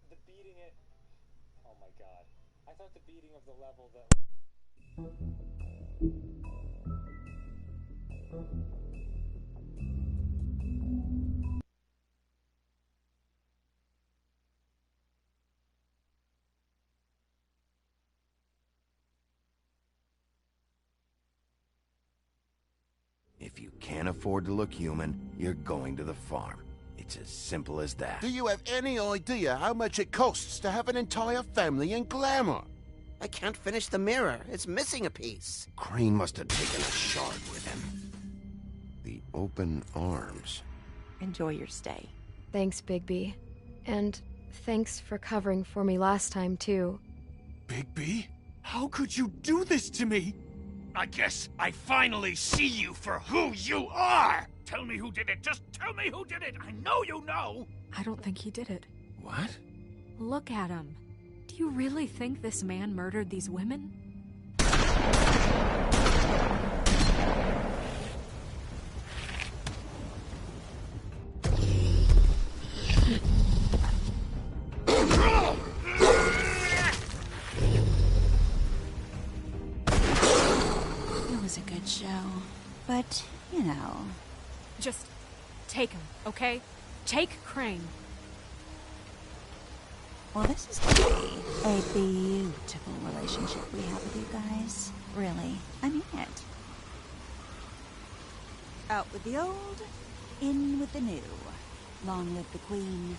The beating it... Oh my god. I thought the beating of the level that... If you can't afford to look human, you're going to the farm. It's as simple as that. Do you have any idea how much it costs to have an entire family in glamour? I can't finish the mirror. It's missing a piece. Crane must have taken a shard with him. The open arms. Enjoy your stay. Thanks, Bigby. And thanks for covering for me last time, too. Bigby? How could you do this to me? I guess I finally see you for who you are! Tell me who did it! Just tell me who did it! I know you know! I don't think he did it. What? Look at him. Do you really think this man murdered these women? It was a good show. But, you know... Just take him, okay? Take Crane. Well, this is gonna be a beautiful relationship we have with you guys. Really. I mean it. Out with the old, in with the new. Long live the Queen.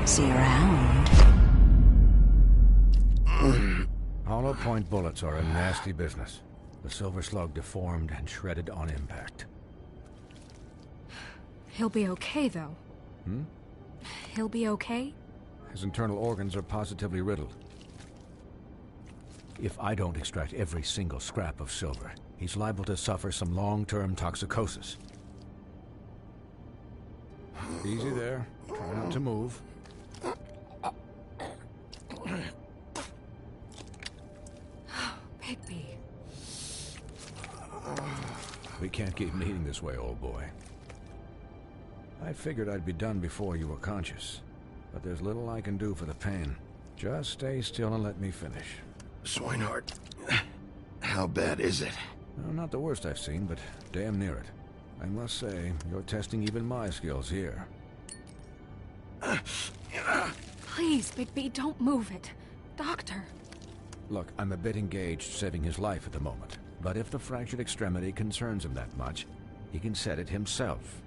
See you around. Hollow point bullets are a nasty business. The Silver Slug deformed and shredded on impact. He'll be okay, though. Hmm? He'll be okay? His internal organs are positively riddled. If I don't extract every single scrap of silver, he's liable to suffer some long-term toxicosis. Easy there. Try not to move. Bigby. We can't keep meeting this way, old boy. I figured I'd be done before you were conscious, but there's little I can do for the pain. Just stay still and let me finish. Swinehart, how bad is it? No, not the worst I've seen, but damn near it. I must say, you're testing even my skills here. Please, Bigby, don't move it. Doctor. Look, I'm a bit engaged saving his life at the moment, but if the fractured extremity concerns him that much, he can set it himself.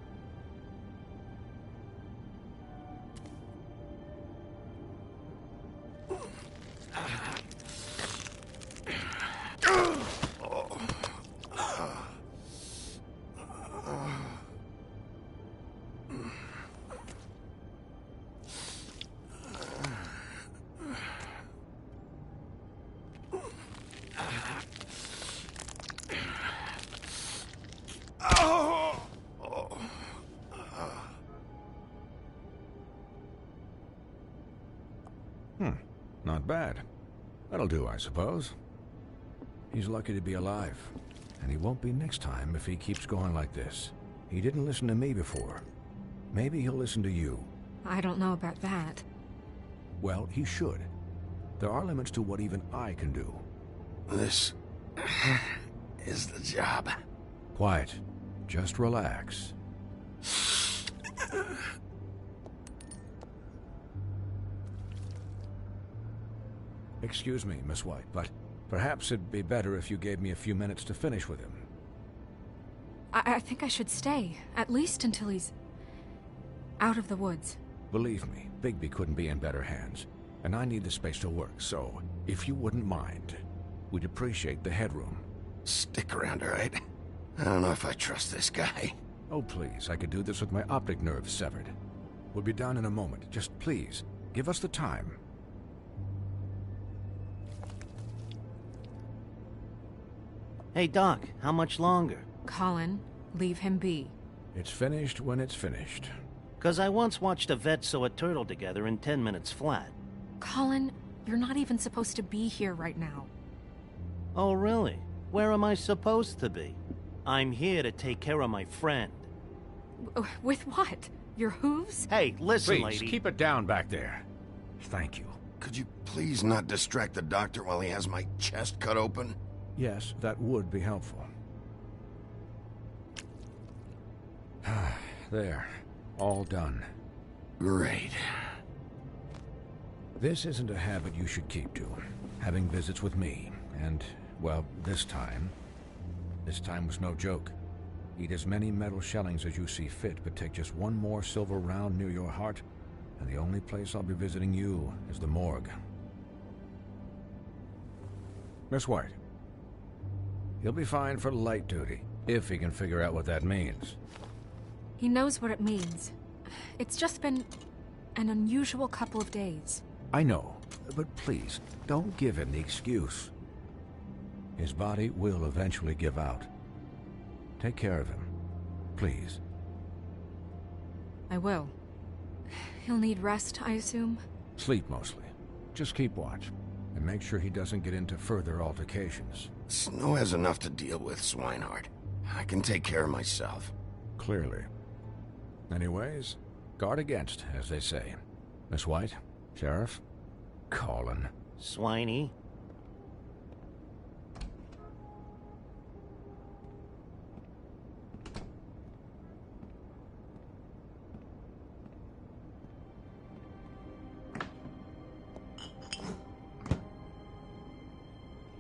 Not bad. That'll do, I suppose. He's lucky to be alive, and he won't be next time if he keeps going like this. He didn't listen to me before. Maybe he'll listen to you. I don't know about that. Well, he should. There are limits to what even I can do. This is the job. Quiet. Just relax. Excuse me, Miss White, but perhaps it'd be better if you gave me a few minutes to finish with him. I think I should stay, at least until he's out of the woods. Believe me, Bigby couldn't be in better hands, and I need the space to work, so if you wouldn't mind. We'd appreciate the headroom. Stick around, all right? I don't know if I trust this guy. Oh, please, I could do this with my optic nerve severed. We'll be done in a moment. Just please, give us the time. Hey, Doc, how much longer? Colin, leave him be. It's finished when it's finished. 'Cause I once watched a vet sew a turtle together in 10 minutes flat. Colin, you're not even supposed to be here right now. Oh, really? Where am I supposed to be? I'm here to take care of my friend. With what? Your hooves? Hey, listen, Please, lady. keep it down back there. Thank you. Could you please not distract the doctor while he has my chest cut open? Yes, that would be helpful. There. All done. Great. This isn't a habit you should keep to. Having visits with me. And, well, this time was no joke. Eat as many metal shellings as you see fit, but take just one more silver round near your heart, and the only place I'll be visiting you is the morgue. Miss White. He'll be fine for light duty, if he can figure out what that means. He knows what it means. It's just been an unusual couple of days. I know, but please, don't give him the excuse. His body will eventually give out. Take care of him, please. I will. He'll need rest, I assume? Sleep mostly. Just keep watch, and make sure he doesn't get into further altercations. Snow has enough to deal with, Swinehart. I can take care of myself. Clearly. Anyways, guard against, as they say. Miss White, Sheriff, Colin. Swiney.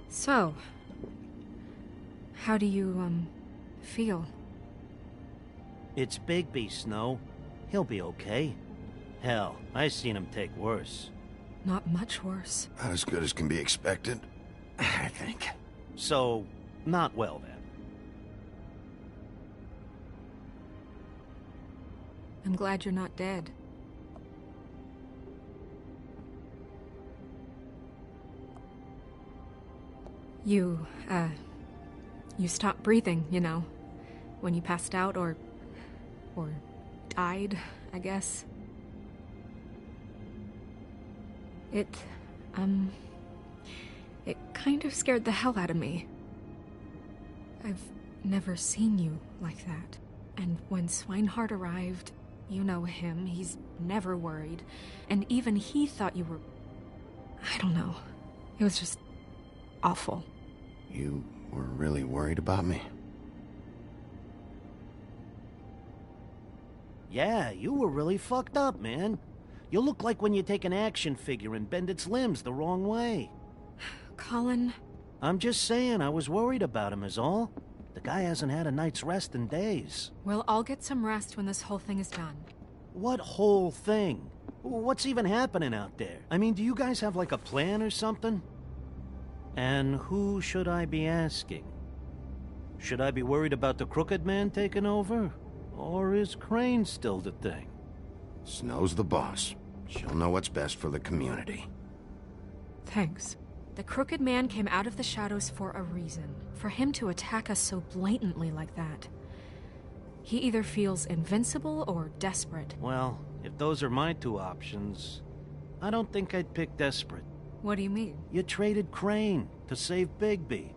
So, how do you, feel? It's Bigby, Snow. He'll be okay. Hell, I seen him take worse. Not much worse. Not as good as can be expected, I think. So, not well then. I'm glad you're not dead. You stopped breathing, you know, when you passed out or died, I guess. It kind of scared the hell out of me. I've never seen you like that. And when Swinehart arrived, you know him, he's never worried. And even he thought you were... I don't know. It was just awful. You were really worried about me? Yeah, you were really fucked up, man. You look like when you take an action figure and bend its limbs the wrong way. Colin... I'm just saying, I was worried about him is all. The guy hasn't had a night's rest in days. We'll all get some rest when this whole thing is done. What whole thing? What's even happening out there? I mean, do you guys have like a plan or something? And who should I be asking? Should I be worried about the Crooked Man taking over? Or is Crane still the thing? Snow's the boss. She'll know what's best for the community. Thanks. The Crooked Man came out of the shadows for a reason. For him to attack us so blatantly like that. He either feels invincible or desperate. Well, if those are my two options, I don't think I'd pick desperate. What do you mean? You traded Crane to save Bigby.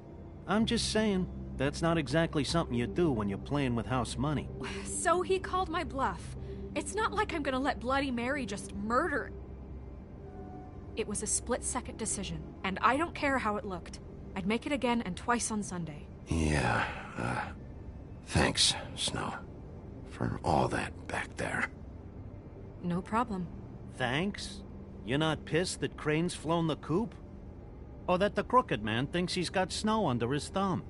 I'm just saying, that's not exactly something you do when you're playing with house money. So he called my bluff. It's not like I'm gonna let Bloody Mary just murder... It was a split-second decision, and I don't care how it looked. I'd make it again and twice on Sunday. Yeah, thanks, Snow. For all that back there. No problem. Thanks? You're not pissed that Crane's flown the coop? Or that the Crooked Man thinks he's got Snow under his thumb?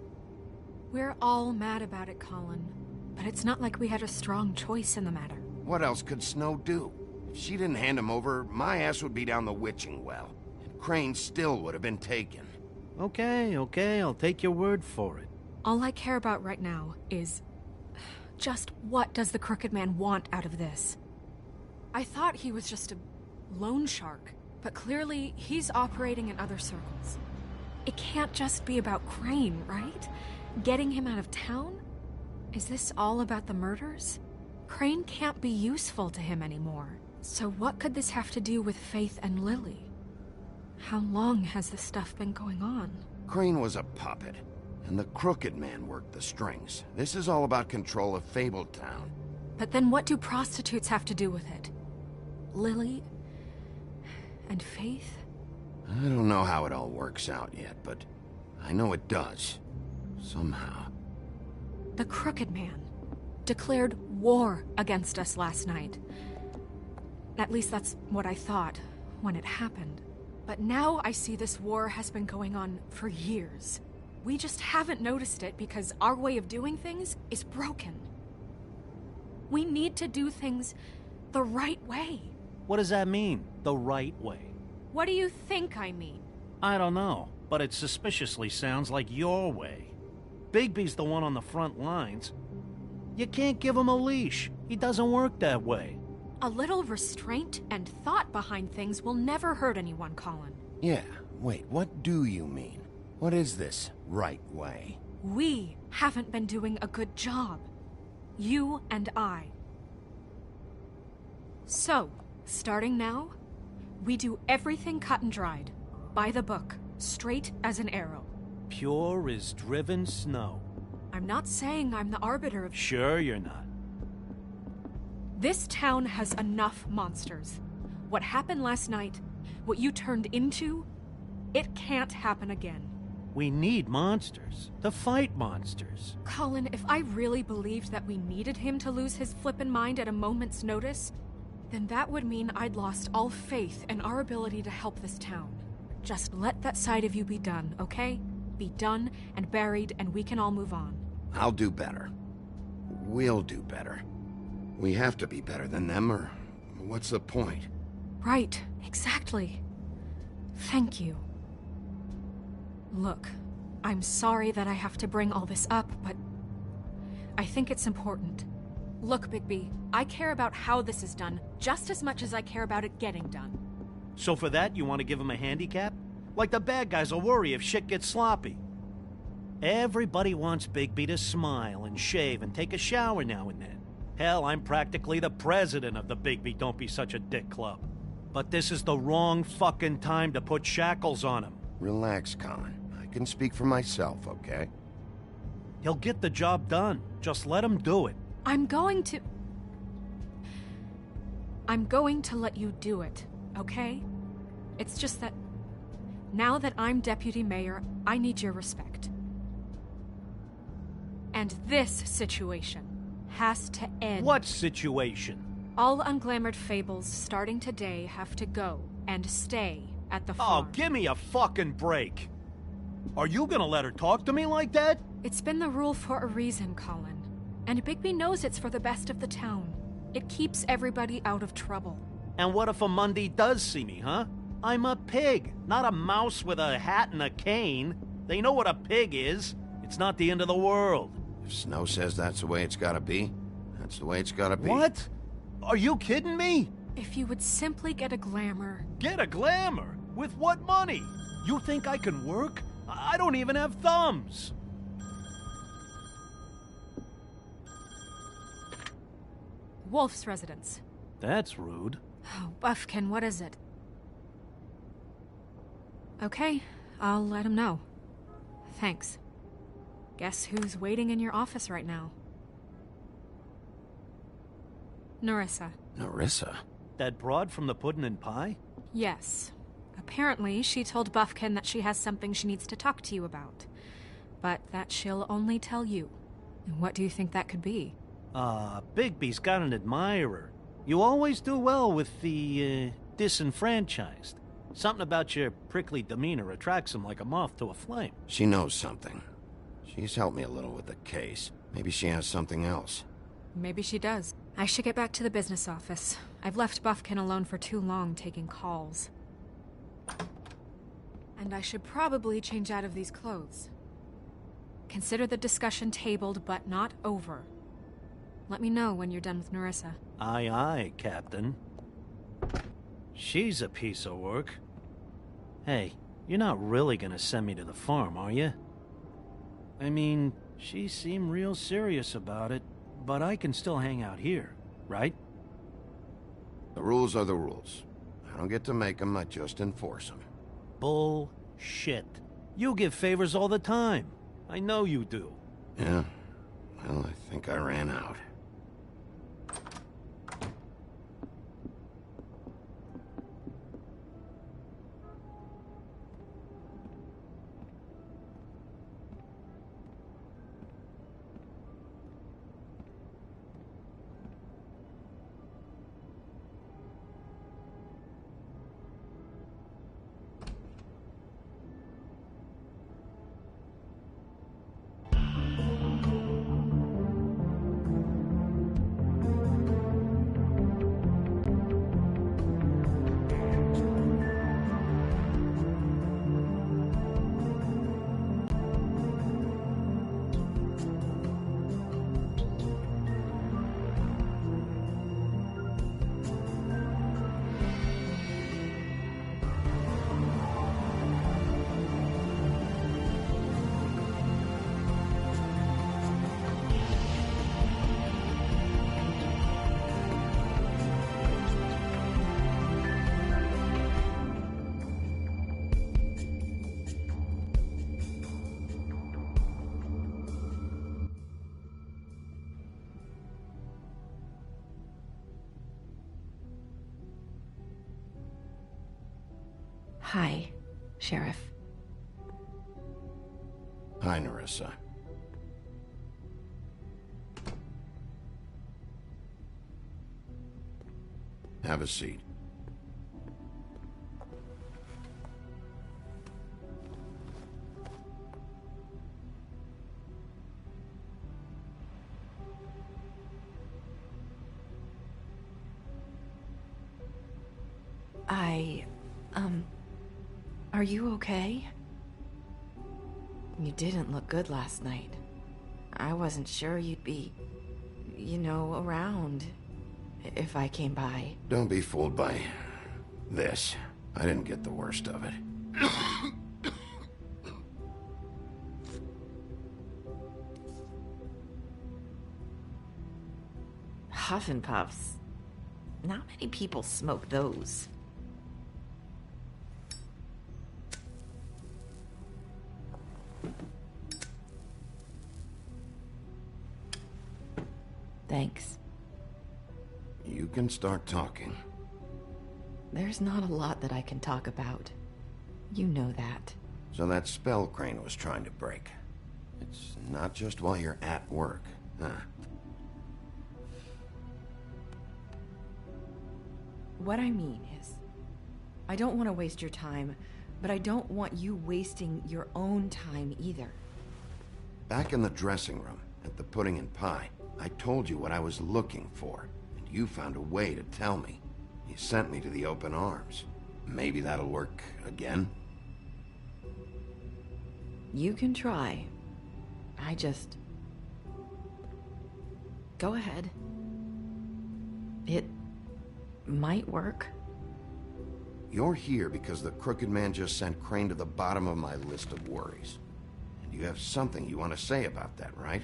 We're all mad about it, Colin. But it's not like we had a strong choice in the matter. What else could Snow do? If she didn't hand him over, my ass would be down the witching well. And Crane still would have been taken. Okay, I'll take your word for it. All I care about right now is just what does the Crooked Man want out of this? I thought he was just a loan shark, but clearly he's operating in other circles. It can't just be about Crane, right? Getting him out of town? Is this all about the murders? Crane can't be useful to him anymore. So what could this have to do with Faith and Lily? How long has this stuff been going on? Crane was a puppet, and the Crooked Man worked the strings. This is all about control of Fabletown. But then what do prostitutes have to do with it? Lily? And Faith? I don't know how it all works out yet, but I know it does. Somehow. The Crooked Man declared war against us last night. At least that's what I thought when it happened. But now I see this war has been going on for years. We just haven't noticed it because our way of doing things is broken. We need to do things the right way. What does that mean, the right way? What do you think I mean? I don't know, but it suspiciously sounds like your way. Bigby's the one on the front lines. You can't give him a leash. He doesn't work that way. A little restraint and thought behind things will never hurt anyone, Colin. Yeah, wait, what do you mean? What is this right way? We haven't been doing a good job. You and I. So, starting now, we do everything cut and dried. By the book, straight as an arrow. Pure as driven snow. I'm not saying I'm the arbiter of... Sure you're not. This town has enough monsters. What happened last night, what you turned into, it can't happen again. We need monsters. To fight monsters. Colin, if I really believed that we needed him to lose his flippin' mind at a moment's notice, then that would mean I'd lost all faith in our ability to help this town. Just let that side of you be done, okay? Be done and buried, and we can all move on. I'll do better. We'll do better. We have to be better than them, or what's the point? Right, exactly. Thank you. Look, I'm sorry that I have to bring all this up, but I think it's important. Look, Bigby, I care about how this is done just as much as I care about it getting done. So for that, you want to give him a handicap? Like the bad guys will worry if shit gets sloppy. Everybody wants Bigby to smile and shave and take a shower now and then. Hell, I'm practically the president of the Bigby Don't Be Such a Dick Club. But this is the wrong fucking time to put shackles on him. Relax, Colin. I can speak for myself, okay? He'll get the job done. Just let him do it. I'm going to let you do it, okay? It's just that now that I'm deputy mayor, I need your respect. And this situation has to end. What situation? All unglamored fables starting today have to go and stay at the farm. Oh, give me a fucking break. Are you gonna let her talk to me like that? It's been the rule for a reason, Colin. And Bigby knows it's for the best of the town. It keeps everybody out of trouble. And what if a Mundy does see me, huh? I'm a pig, not a mouse with a hat and a cane. They know what a pig is. It's not the end of the world. If Snow says that's the way it's gotta be, that's the way it's gotta be. What? Are you kidding me? If you would simply get a glamour... Get a glamour? With what money? You think I can work? I don't even have thumbs. Wolf's residence. That's rude. Oh, Buffkin, what is it? Okay, I'll let him know. Thanks. Guess who's waiting in your office right now? Nerissa. Nerissa? That broad from the Puddin' and Pie? Yes. Apparently, she told Buffkin that she has something she needs to talk to you about. But that she'll only tell you. What do you think that could be? Bigby's got an admirer. You always do well with the, disenfranchised. Something about your prickly demeanor attracts him like a moth to a flame. She knows something. She's helped me a little with the case. Maybe she has something else. Maybe she does. I should get back to the business office. I've left Buffkin alone for too long taking calls. And I should probably change out of these clothes. Consider the discussion tabled, but not over. Let me know when you're done with Nerissa. Aye, aye, Captain. She's a piece of work. Hey, you're not really gonna send me to the farm, are you? I mean, she seemed real serious about it, but I can still hang out here, right? The rules are the rules. I don't get to make them, I just enforce them. Bullshit. You give favors all the time. I know you do. Yeah? Well, I think I ran out. Hi, Sheriff. Hi, Nerissa. Have a seat. Are you okay? You didn't look good last night. I wasn't sure you'd be, around if I came by. Don't be fooled by this. I didn't get the worst of it. Huff and Puffs. Not many people smoke those. Thanks. You can start talking. There's not a lot that I can talk about. You know that. So that spell Crane was trying to break. It's not just while you're at work, huh? What I mean is, I don't want to waste your time, but I don't want you wasting your own time either. Back in the dressing room, at the Pudding and Pie, I told you what I was looking for, and you found a way to tell me. You sent me to the open arms. Maybe that'll work again? You can try. I just... Go ahead. It might work. You're here because the Crooked Man just sent Crane to the bottom of my list of worries. And you have something you want to say about that, right?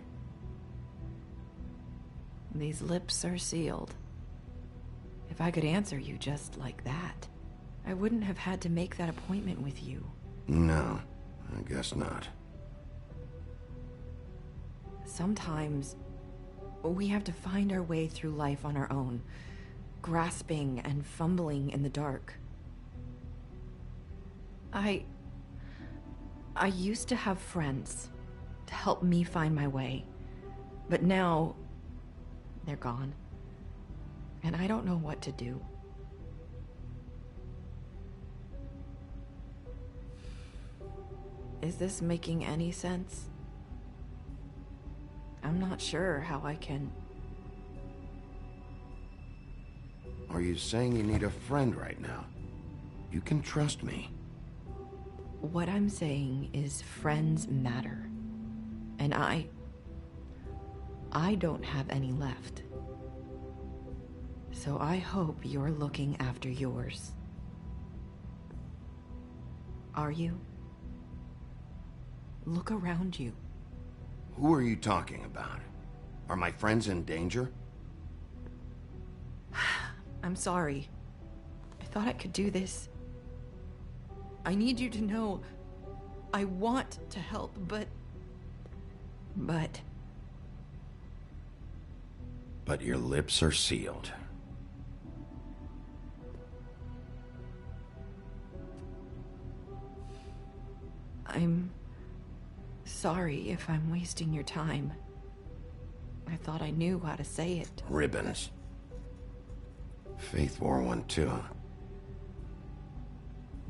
These lips are sealed. If I could answer you just like that, I wouldn't have had to make that appointment with you. No, I guess not. Sometimes, we have to find our way through life on our own, grasping and fumbling in the dark. I used to have friends to help me find my way, but now they're gone, and I don't know what to do. Is this making any sense? I'm not sure how I can... Are you saying you need a friend right now? You can trust me. What I'm saying is friends matter. And I don't have any left. So I hope you're looking after yours. Are you? Look around you. Who are you talking about? Are my friends in danger? I'm sorry. I thought I could do this. I need you to know I want to help, but... But your lips are sealed. I'm sorry if I'm wasting your time. I thought I knew how to say it. Ribbons. Faith 412.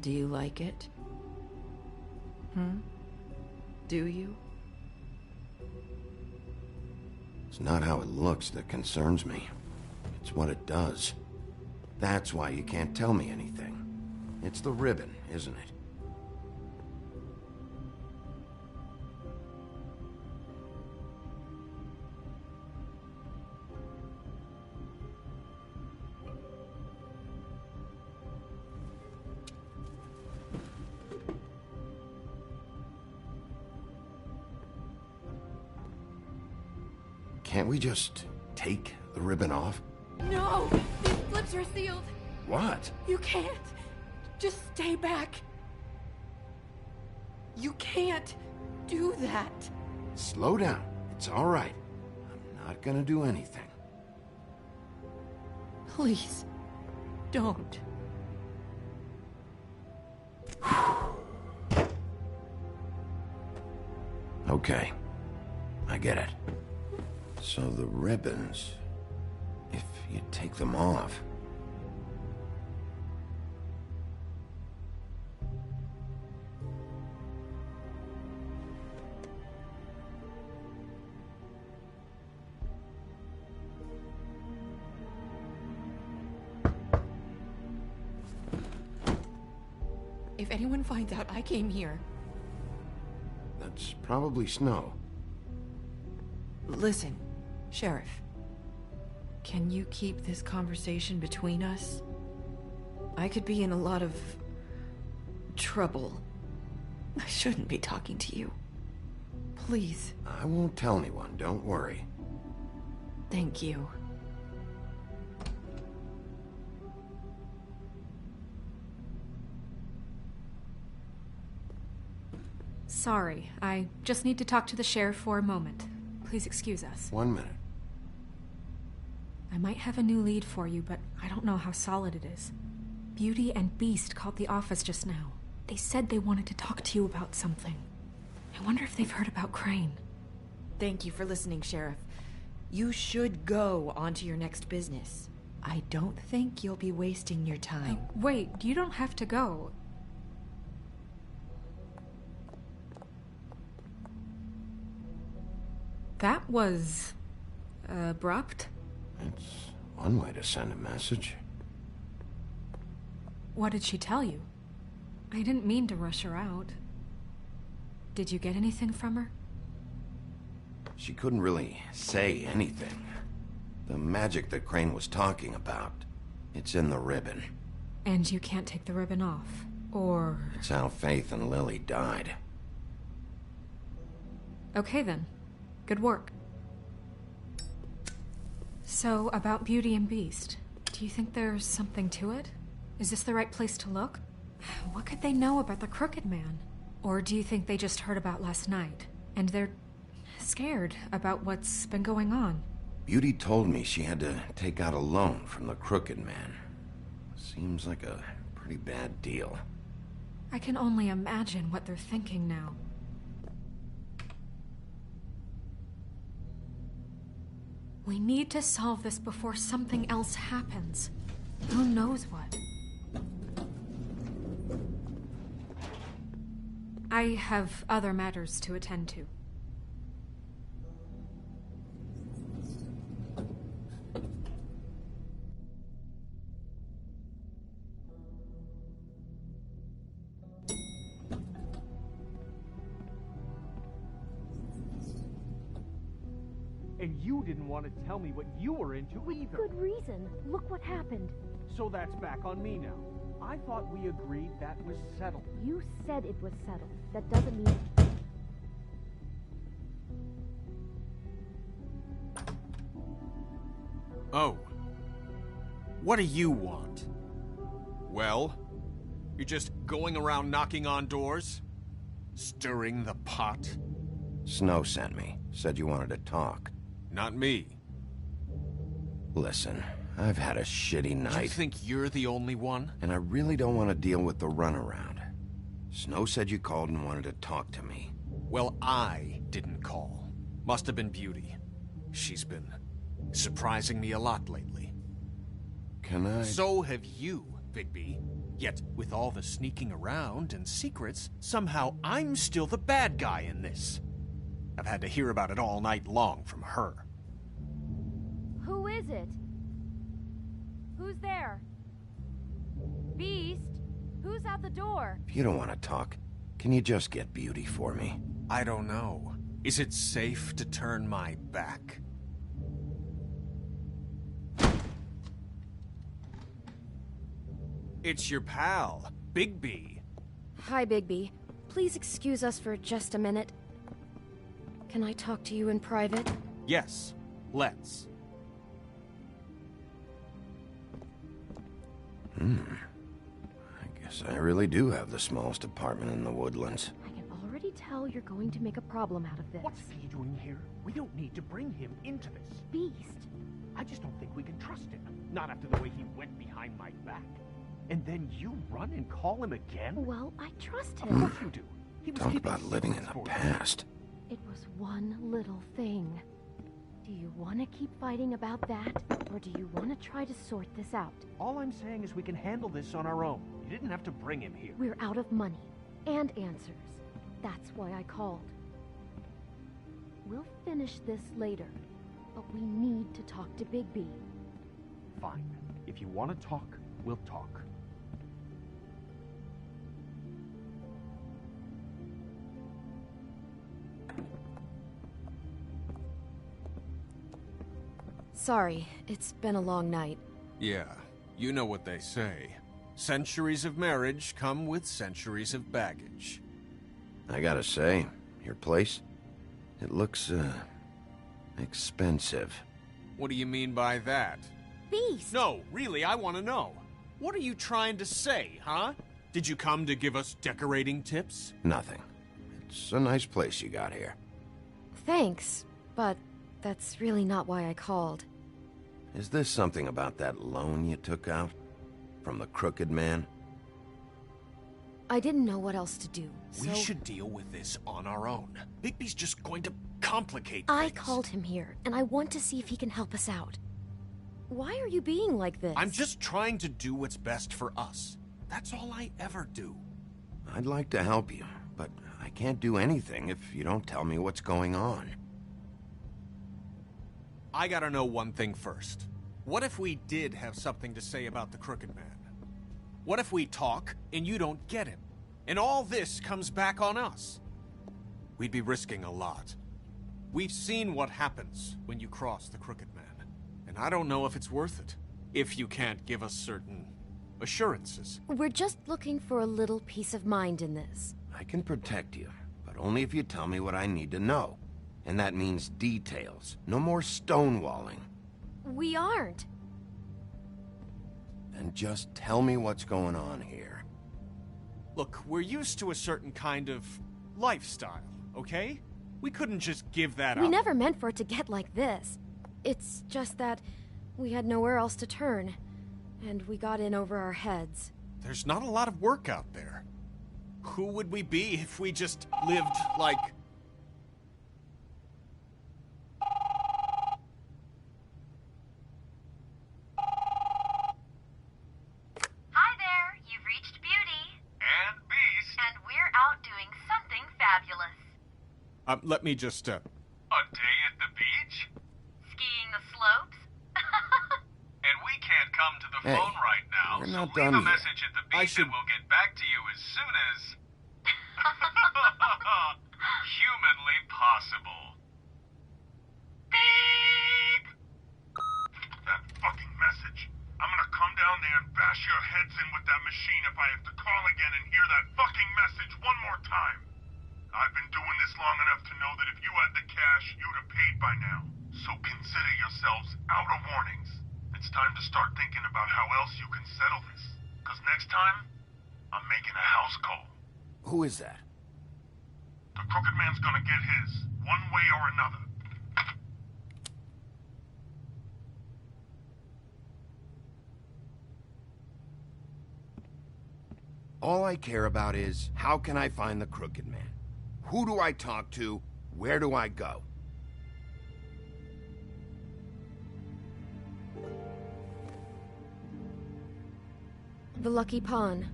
Do you like it? Do you? It's not how it looks that concerns me. It's what it does. That's why you can't tell me anything. It's the ribbon, isn't it? Can't we just take the ribbon off? No! These lips are sealed! What? You can't! Just stay back! You can't do that! Slow down. It's all right. I'm not gonna do anything. Please, don't. Okay. I get it. So the ribbons, if you take them off... If anyone finds out I came here... That's probably Snow. Listen, Sheriff. Can you keep this conversation between us? I could be in a lot of... trouble. I shouldn't be talking to you. Please. I won't tell anyone, don't worry. Thank you. Sorry, I just need to talk to the sheriff for a moment. Please excuse us. 1 minute. I might have a new lead for you, but I don't know how solid it is. Beauty and Beast called the office just now. They said they wanted to talk to you about something. I wonder if they've heard about Crane. Thank you for listening, Sheriff. You should go on to your next business. I don't think you'll be wasting your time. Wait, you don't have to go. That was... abrupt? It's one way to send a message. What did she tell you? I didn't mean to rush her out. Did you get anything from her? She couldn't really say anything. The magic that Crane was talking about, it's in the ribbon. And you can't take the ribbon off, or... It's how Faith and Lily died. Okay then. Good work. So, about Beauty and Beast, do you think there's something to it? Is this the right place to look? What could they know about the Crooked Man? Or do you think they just heard about last night, and they're scared about what's been going on? Beauty told me she had to take out a loan from the Crooked Man. Seems like a pretty bad deal. I can only imagine what they're thinking now. We need to solve this before something else happens. Who knows what? I have other matters to attend to. And you didn't want to tell me what you were into either. Good reason. Look what happened. So that's back on me now. I thought we agreed that was settled. You said it was settled. That doesn't mean... Oh. What do you want? Well, you're just going around knocking on doors? Stirring the pot? Snow sent me. Said you wanted to talk. Not me. Listen, I've had a shitty night. You think you're the only one? And I really don't want to deal with the runaround. Snow said you called and wanted to talk to me. Well, I didn't call. Must have been Beauty. She's been surprising me a lot lately. Can I... So have you, Bigby. Yet, with all the sneaking around and secrets, somehow I'm still the bad guy in this. I've had to hear about it all night long from her. Who is it? Who's there? Beast? Who's out the door? If you don't want to talk, can you just get Beauty for me? I don't know. Is it safe to turn my back? It's your pal, Bigby. Hi, Bigby. Please excuse us for just a minute. Can I talk to you in private? Yes, let's. I guess I really do have the smallest apartment in the Woodlands. I can already tell you're going to make a problem out of this. What's he doing here? We don't need to bring him into this. Beast. I just don't think we can trust him. Not after the way he went behind my back. And then you run and call him again? Well, I trust Of him. course you do. He was Talk keeping about living in secrets the for you. past. It was one little thing. Do you want to keep fighting about that, or do you want to try to sort this out? All I'm saying is we can handle this on our own. You didn't have to bring him here. We're out of money and answers. That's why I called. We'll finish this later, but we need to talk to Bigby. Fine. If you want to talk, we'll talk. Sorry, it's been a long night. Yeah, you know what they say. Centuries of marriage come with centuries of baggage. I gotta say, your place, it looks, expensive. What do you mean by that? Beast! No, really, I want to know. What are you trying to say, huh? Did you come to give us decorating tips? Nothing. It's a nice place you got here. Thanks, but that's really not why I called. Is this something about that loan you took out? From the Crooked Man? I didn't know what else to do, so... We should deal with this on our own. Bigby's just going to complicate things. I called him here, and I want to see if he can help us out. Why are you being like this? I'm just trying to do what's best for us. That's all I ever do. I'd like to help you, but I can't do anything if you don't tell me what's going on. I gotta know one thing first. What if we did have something to say about the Crooked Man? What if we talk and you don't get him? And all this comes back on us? We'd be risking a lot. We've seen what happens when you cross the Crooked Man. And I don't know if it's worth it. If you can't give us certain assurances. We're just looking for a little peace of mind in this. I can protect you, but only if you tell me what I need to know. And that means details. No more stonewalling. We aren't. Then just tell me what's going on here. Look, we're used to a certain kind of lifestyle, okay? We couldn't just give that up. We never meant for it to get like this. It's just that we had nowhere else to turn, and we got in over our heads. There's not a lot of work out there. Who would we be if we just lived like... Hi there, you've reached Beauty. And Beast. And we're out doing something fabulous. Let me just, A day at the beach? Skiing the slopes? And we can't come to the Hey, phone right now, we're so not leave done a yet. message at the beach and we'll get back to you as soon as... humanly possible. Beep! heads in with that machine if I have to call again and hear that fucking message one more time. I've been doing this long enough to know that if you had the cash, you'd have paid by now. So consider yourselves out of warnings. It's time to start thinking about how else you can settle this. Because next time, I'm making a house call. Who is that? The Crooked Man's gonna get his, one way or another. All I care about is, how can I find the Crooked Man? Who do I talk to? Where do I go? The Lucky Pawn.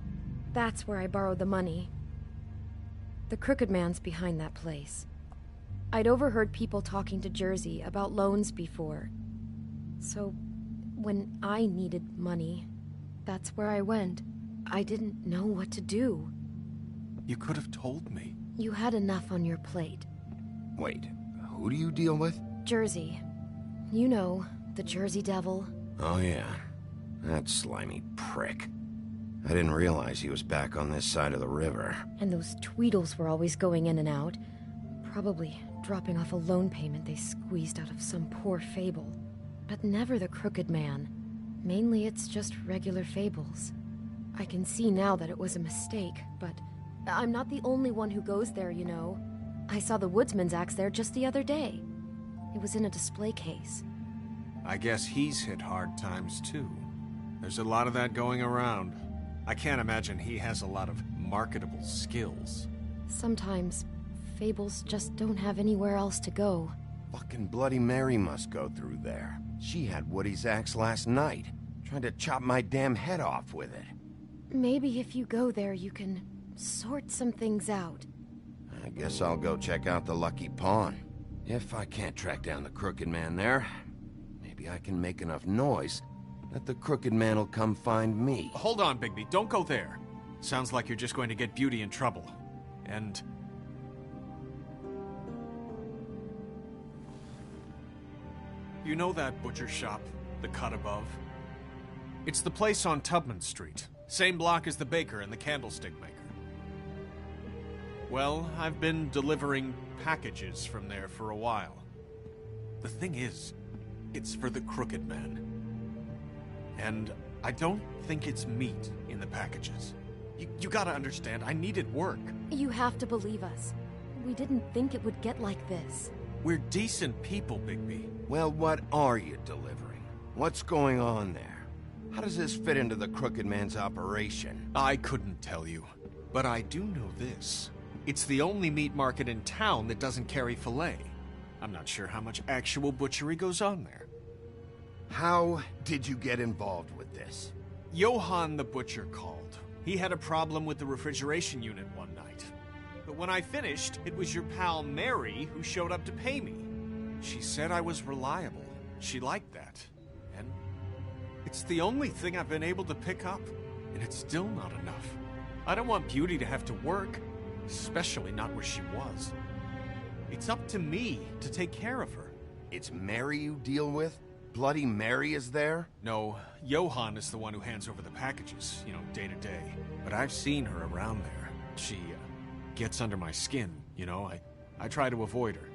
That's where I borrowed the money. The Crooked Man's behind that place. I'd overheard people talking to Jersey about loans before. So, when I needed money, that's where I went. I didn't know what to do. You could have told me. You had enough on your plate. Wait, who do you deal with? Jersey. You know, the Jersey Devil. Oh yeah, that slimy prick. I didn't realize he was back on this side of the river. And those Tweedles were always going in and out. Probably dropping off a loan payment they squeezed out of some poor fable. But never the Crooked Man. Mainly it's just regular fables. I can see now that it was a mistake, but I'm not the only one who goes there, you know. I saw the Woodsman's axe there just the other day. It was in a display case. I guess he's hit hard times too. There's a lot of that going around. I can't imagine he has a lot of marketable skills. Sometimes, fables just don't have anywhere else to go. Fucking Bloody Mary must go through there. She had Woody's axe last night. Tried to chop my damn head off with it. Maybe if you go there, you can sort some things out. I guess I'll go check out the Lucky Pawn. If I can't track down the Crooked Man there, maybe I can make enough noise that the Crooked Man will come find me. Hold on, Bigby. Don't go there. Sounds like you're just going to get Beauty in trouble. And... you know that butcher shop, the cut above? It's the place on Tubman Street. Same block as the baker and the candlestick maker. Well, I've been delivering packages from there for a while. The thing is, it's for the Crooked Man. And I don't think it's meat in the packages. You gotta understand, I needed work. You have to believe us. We didn't think it would get like this. We're decent people, Bigby. Well, what are you delivering? What's going on there? How does this fit into the Crooked Man's operation? I couldn't tell you, but I do know this. It's the only meat market in town that doesn't carry filet. I'm not sure how much actual butchery goes on there. How did you get involved with this? Johann the butcher called. He had a problem with the refrigeration unit one night. But when I finished, it was your pal Mary who showed up to pay me. She said I was reliable. She liked that. And it's the only thing I've been able to pick up. And it's still not enough. I don't want Beauty to have to work, especially not where she was. It's up to me to take care of her. It's Mary you deal with? Bloody Mary is there? No, Johann is the one who hands over the packages, you know, day to day. But I've seen her around there. She gets under my skin, you know. I try to avoid her.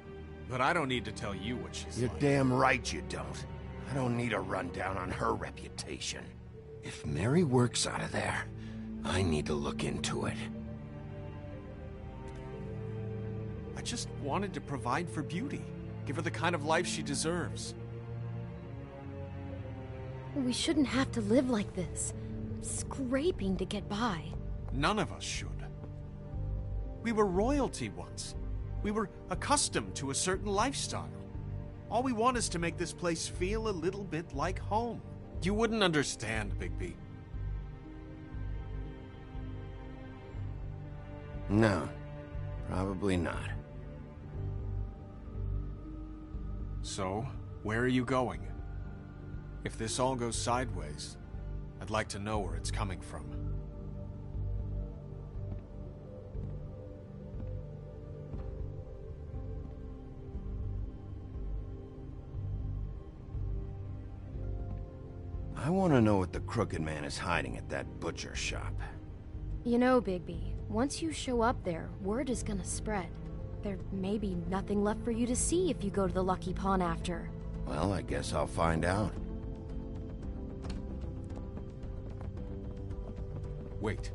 But I don't need to tell you what she's You're like. damn right you don't. I don't need a rundown on her reputation. If Mary works out of there, I need to look into it. I just wanted to provide for Beauty. Give her the kind of life she deserves. We shouldn't have to live like this, scraping to get by. None of us should. We were royalty once. We were accustomed to a certain lifestyle. All we want is to make this place feel a little bit like home. You wouldn't understand, Bigby. No, probably not. So, where are you going? If this all goes sideways, I'd like to know where it's coming from. I want to know what the Crooked Man is hiding at that butcher shop. You know, Bigby, once you show up there, word is gonna spread. There may be nothing left for you to see if you go to the Lucky Pawn after. Well, I guess I'll find out. Wait.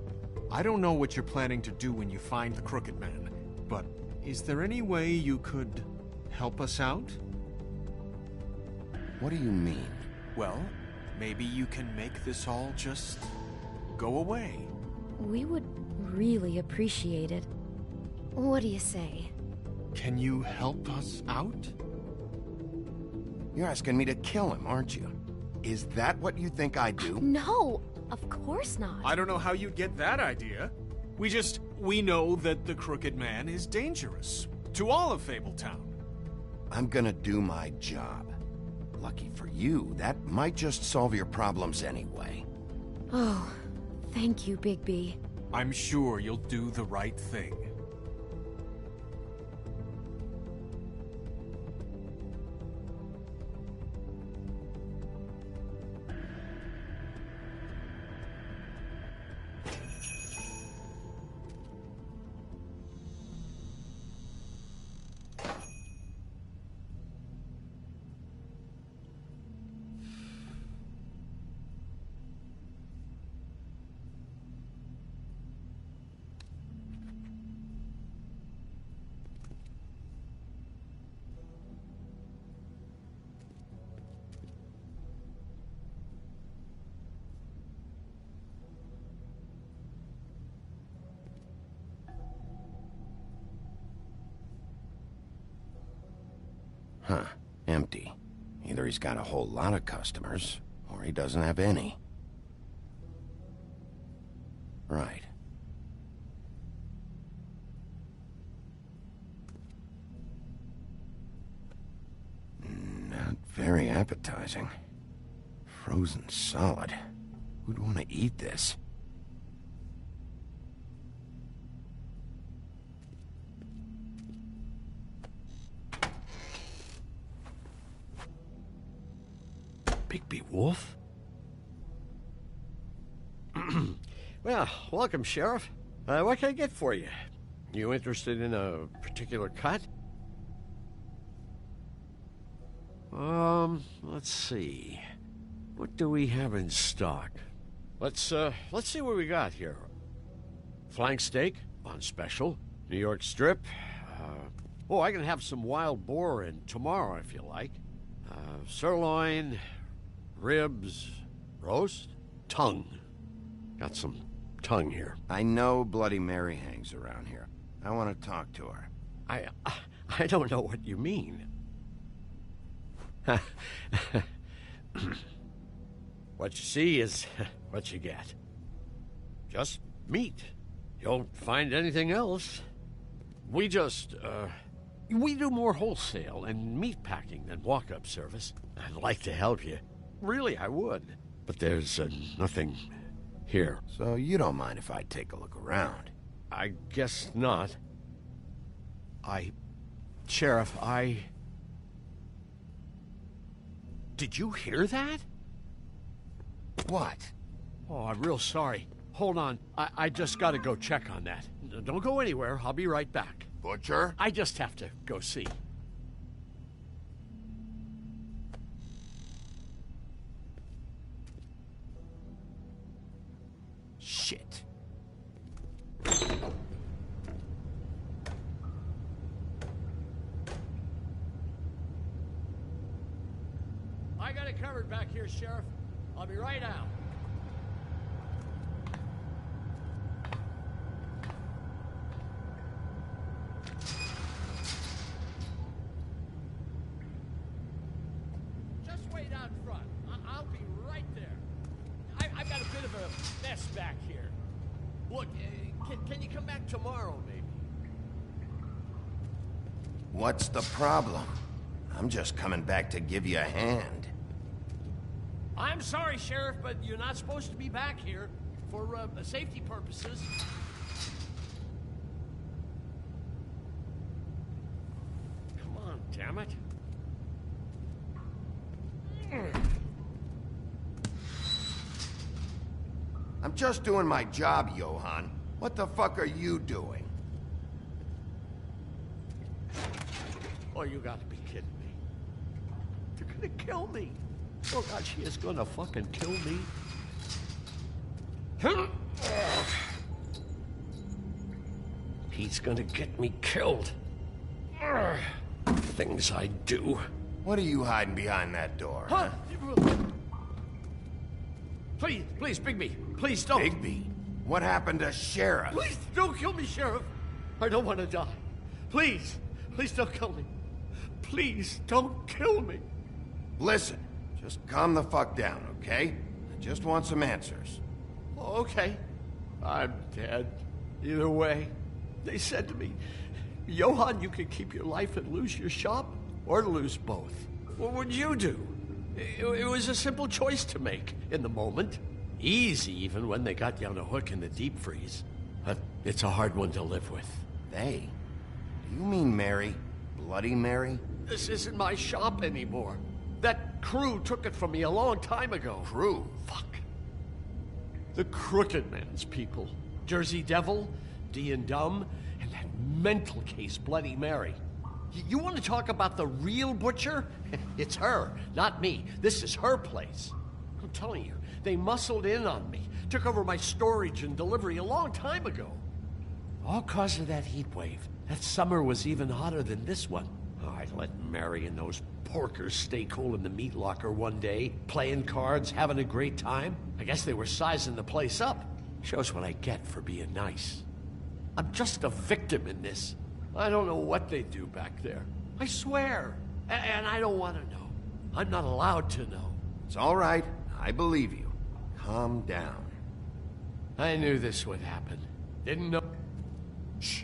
I don't know what you're planning to do when you find the Crooked Man, but is there any way you could help us out? What do you mean? Well, maybe you can make this all just go away. We would really appreciate it. What do you say? Can you help us out? You're asking me to kill him, aren't you? Is that what you think I do? No, of course not. I don't know how you'd get that idea. We know that the Crooked Man is dangerous to all of Fabletown. I'm gonna do my job. Lucky for you, that might just solve your problems anyway. Oh, thank you, Bigby. I'm sure you'll do the right thing. Huh. Empty. Either he's got a whole lot of customers, or he doesn't have any. Right. Not very appetizing. Frozen solid. Who'd want to eat this? Bigby Wolf? Well, welcome, Sheriff. What can I get for you? You interested in a particular cut? Let's see. What do we have in stock? Let's see what we got here. Flank steak on special. New York strip. I can have some wild boar in tomorrow if you like. Sirloin, ribs, roast, tongue. Got some tongue here. I know Bloody Mary hangs around here. I want to talk to her. I don't know what you mean. What you see is what you get. Just meat. You don't find anything else. We do more wholesale and meat packing than walk-up service. I'd like to help you. Really, I would. But there's nothing here. So you don't mind if I take a look around? I guess not. Sheriff, Did you hear that? What? Oh, I'm real sorry. Hold on. I just gotta go check on that. Don't go anywhere. I'll be right back. Butcher? I just have to go see. Shit. I got it covered back here, Sheriff. I'll be right out. Just wait out front. I'll be right there. I've got a bit of a mess back here. Look, can you come back tomorrow, maybe? What's the problem? I'm just coming back to give you a hand. I'm sorry, Sheriff, but you're not supposed to be back here for safety purposes. Come on, damn it. just doing my job, Johann. What the fuck are you doing? Oh, you gotta be kidding me. They're gonna kill me. Oh God, she is gonna fucking kill me. He's gonna get me killed. Things I do. What are you hiding behind that door? Huh? Please, Bigby, please don't. Bigby? What happened to Sheriff? Please don't kill me, Sheriff. I don't want to die. Please don't kill me. Please don't kill me. Listen, just calm the fuck down, okay? I just want some answers. Okay. I'm dead. Either way. They said to me, Johann, you could keep your life and lose your shop, or lose both. What would you do? It was a simple choice to make in the moment. Easy, even when they got you on a hook in the deep freeze. But it's a hard one to live with. They? Do you mean Mary? Bloody Mary? This isn't my shop anymore. That crew took it from me a long time ago. Crew? Fuck. The Crooked Man's people. Jersey Devil, D and Dumb, and that mental case, Bloody Mary. You want to talk about the real butcher? It's her, not me. This is her place. I'm telling you, they muscled in on me, took over my storage and delivery a long time ago. All cause of that heat wave. That summer was even hotter than this one. Oh, I let Mary and those porkers stay cool in the meat locker one day, playing cards, having a great time. I guess they were sizing the place up. Shows what I get for being nice. I'm just a victim in this. I don't know what they do back there. I swear. And I don't want to know. I'm not allowed to know. It's all right. I believe you. Calm down. I knew this would happen. Didn't know. Shh.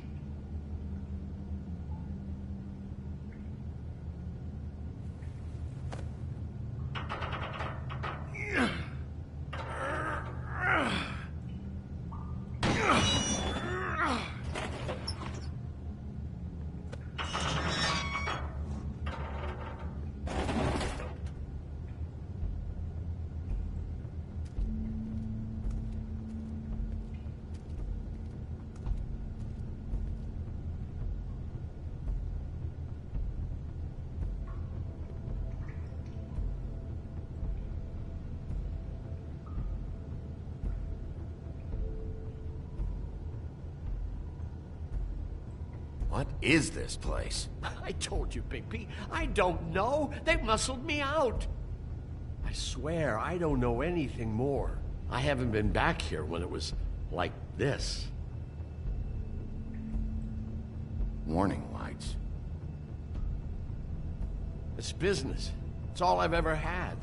What is this place? I told you, Bigby. I don't know. They muscled me out. I swear, I don't know anything more. I haven't been back here when it was like this. Warning lights. It's business. It's all I've ever had.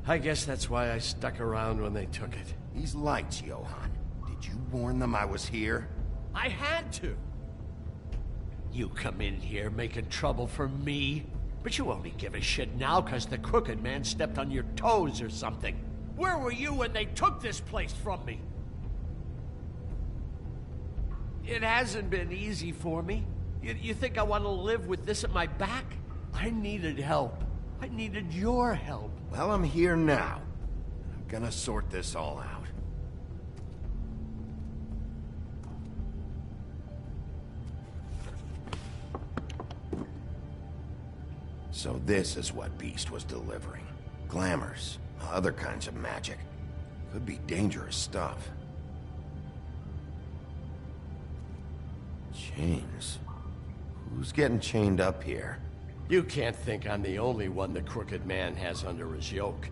I guess that's why I stuck around when they took it. These lights, Johann. Did you warn them I was here? I had to. You come in here making trouble for me, but you only give a shit now because the Crooked Man stepped on your toes or something. Where were you when they took this place from me? It hasn't been easy for me. You think I want to live with this at my back? I needed help. I needed your help. Well, I'm here now. I'm gonna sort this all out. So this is what Beast was delivering. Glamours, other kinds of magic. Could be dangerous stuff. Chains. Who's getting chained up here? You can't think I'm the only one the Crooked Man has under his yoke.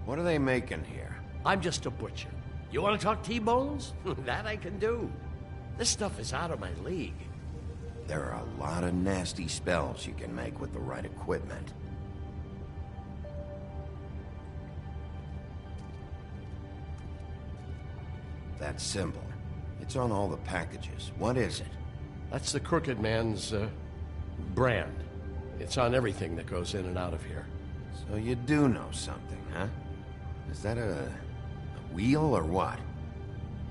What are they making here? I'm just a butcher. You want to talk T-bones? That I can do. This stuff is out of my league. There are a lot of nasty spells you can make with the right equipment. That symbol. It's on all the packages. What is it? That's the Crooked Man's, brand. It's on everything that goes in and out of here. So you do know something, huh? Is that a wheel or what?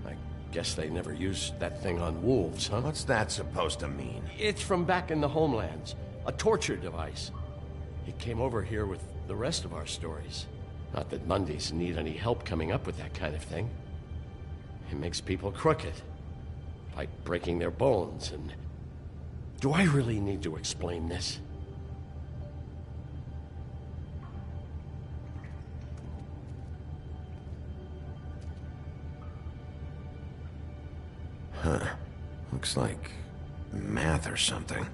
I Guess they never used that thing on wolves, huh? What's that supposed to mean? It's from back in the homelands. A torture device. It came over here with the rest of our stories. Not that Mondays need any help coming up with that kind of thing. It makes people crooked. Like breaking their bones and... Do I really need to explain this? Huh. Looks like math or something.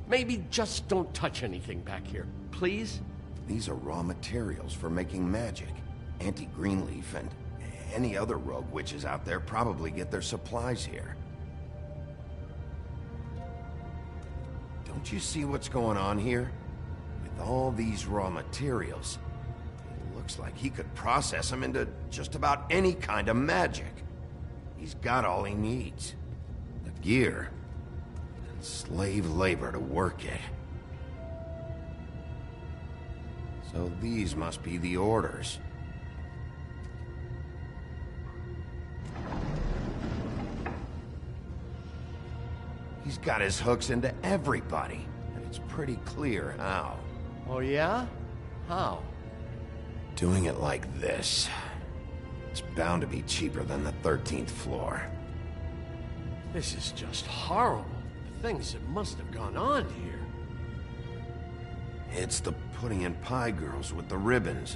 Maybe just don't touch anything back here, please? These are raw materials for making magic. Auntie Greenleaf and any other rogue witches out there probably get their supplies here. Don't you see what's going on here? With all these raw materials, it looks like he could process them into just about any kind of magic. He's got all he needs. The gear, and slave labor to work it. So these must be the orders. He's got his hooks into everybody, and it's pretty clear how. Oh yeah? How? Doing it like this. It's bound to be cheaper than the 13th floor. This is just horrible. The things that must have gone on here. It's the pudding and pie girls with the ribbons.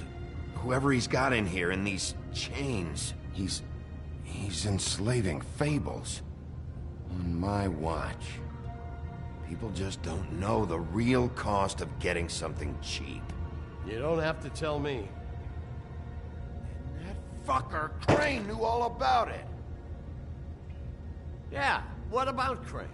Whoever he's got in here in these chains, he's enslaving fables. On my watch. People just don't know the real cost of getting something cheap. You don't have to tell me. That fucker Crane knew all about it. Yeah, what about Crane?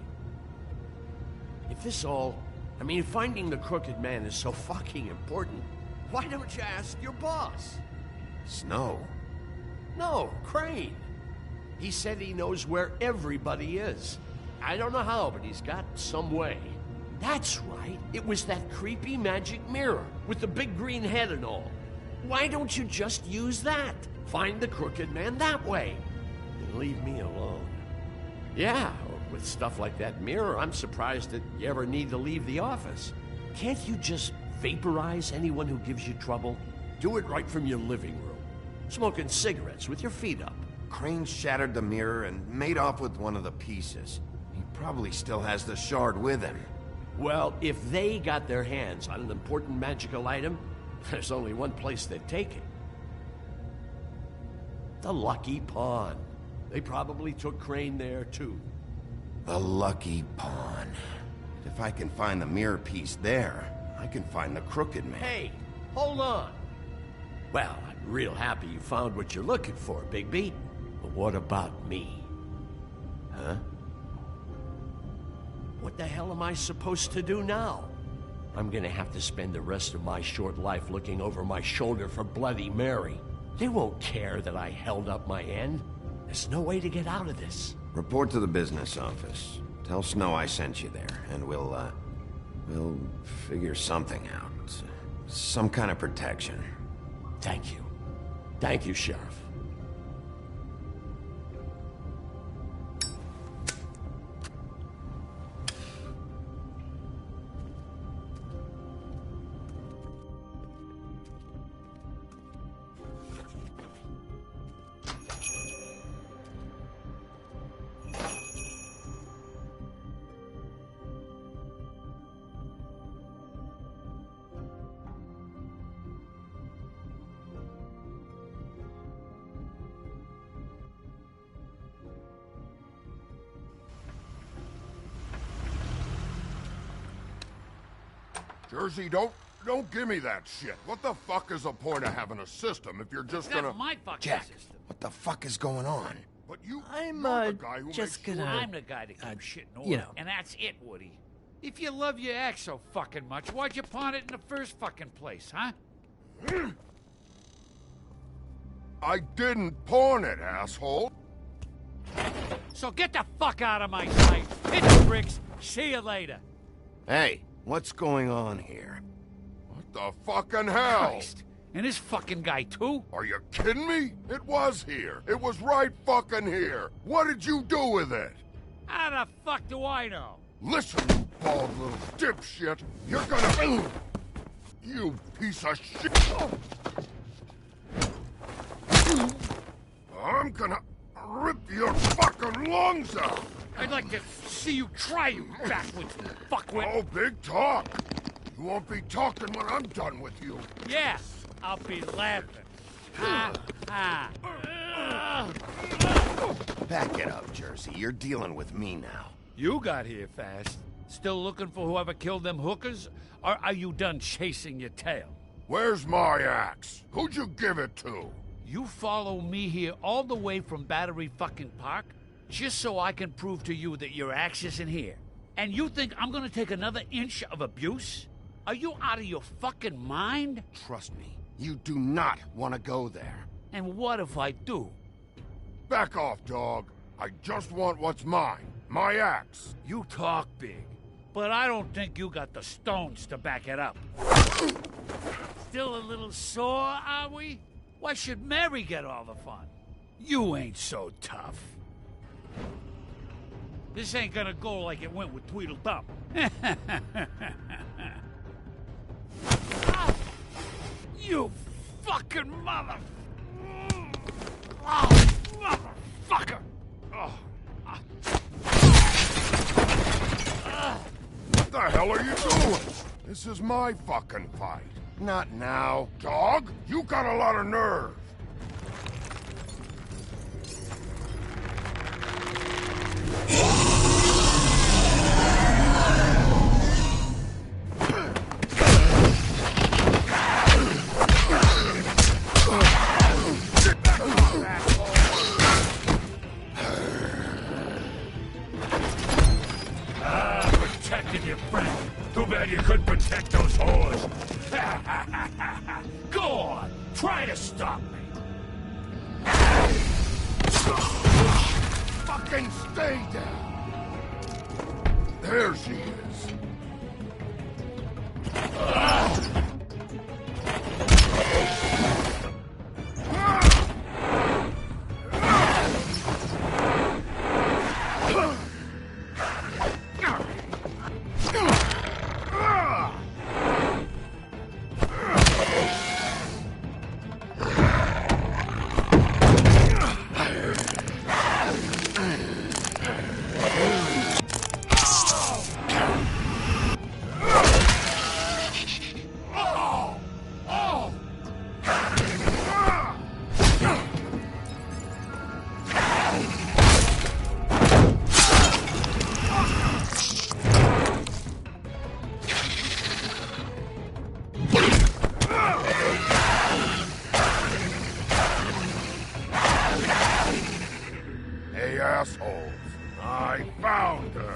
If this all... I mean, finding the Crooked Man is so fucking important, why don't you ask your boss? Snow? No, Crane. He said he knows where everybody is. I don't know how, but he's got some way. That's right. It was that creepy magic mirror with the big green head and all. Why don't you just use that? Find the Crooked Man that way. And leave me alone. Yeah, with stuff like that mirror, I'm surprised that you ever need to leave the office. Can't you just vaporize anyone who gives you trouble? Do it right from your living room. Smoking cigarettes with your feet up. Crane shattered the mirror and made off with one of the pieces. He probably still has the shard with him. Well, if they got their hands on an important magical item, there's only one place they'd take it. The Lucky Pawn. They probably took Crane there, too. The Lucky Pawn. If I can find the mirror piece there, I can find the Crooked Man. Hey, hold on. Well, I'm real happy you found what you're looking for, Bigby. But what about me? Huh? What the hell am I supposed to do now? I'm gonna have to spend the rest of my short life looking over my shoulder for Bloody Mary. They won't care that I held up my end. There's no way to get out of this. Report to the business office. Tell Snow I sent you there, and we'll figure something out. Some kind of protection. Thank you. Thank you, Sheriff. Jersey, don't give me that shit. What the fuck is the point of having a system if you're just gonna... my fucking Jack, system. what the fuck is going on? But you're the guy who just makes gonna... sure... I'm the guy that keeps shit in order. you know. And that's it, Woody. If you love your act so fucking much, why'd you pawn it in the first fucking place, huh? I didn't pawn it, asshole. So get the fuck out of my sight. Hit the bricks. See you later. Hey, what's going on here? What the fucking hell? Christ. And this fucking guy, too? Are you kidding me? It was here. It was right fucking here. What did you do with it? How the fuck do I know? Listen, you bald little dipshit. You're gonna... You piece of shit. I'm gonna rip your fucking lungs out. I'd like to see you try, you backwards fuckwit. Oh, big talk. You won't be talking when I'm done with you. Yeah, I'll be laughing. Ha, ha. Back it up, Jersey. You're dealing with me now. You got here fast. Still looking for whoever killed them hookers? Or are you done chasing your tail? Where's my axe? Who'd you give it to? You follow me here all the way from Battery fucking Park just so I can prove to you that your axe isn't here. And you think I'm gonna take another inch of abuse? Are you out of your fucking mind? Trust me, you do not want to go there. And what if I do? Back off, dog. I just want what's mine. My axe. You talk big, but I don't think you got the stones to back it up. Still a little sore, are we? Why should Mary get all the fun? You ain't so tough. This ain't gonna go like it went with Tweedledum. You fucking mother... Oh, motherfucker! Oh. What the hell are you doing? This is my fucking fight. Not now. Dog, you got a lot of nerve. Protected your friend. Too bad you couldn't protect those whores. Go on, try to stop me. Fucking stay down. There she is. Hey, assholes. I found her.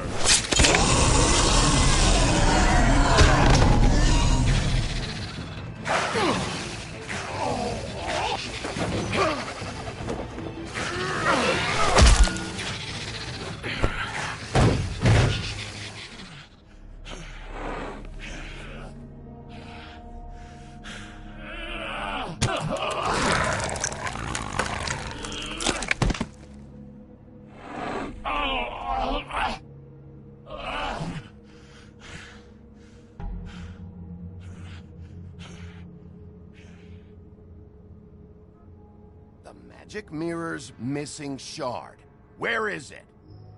The magic mirror's missing shard. Where is it?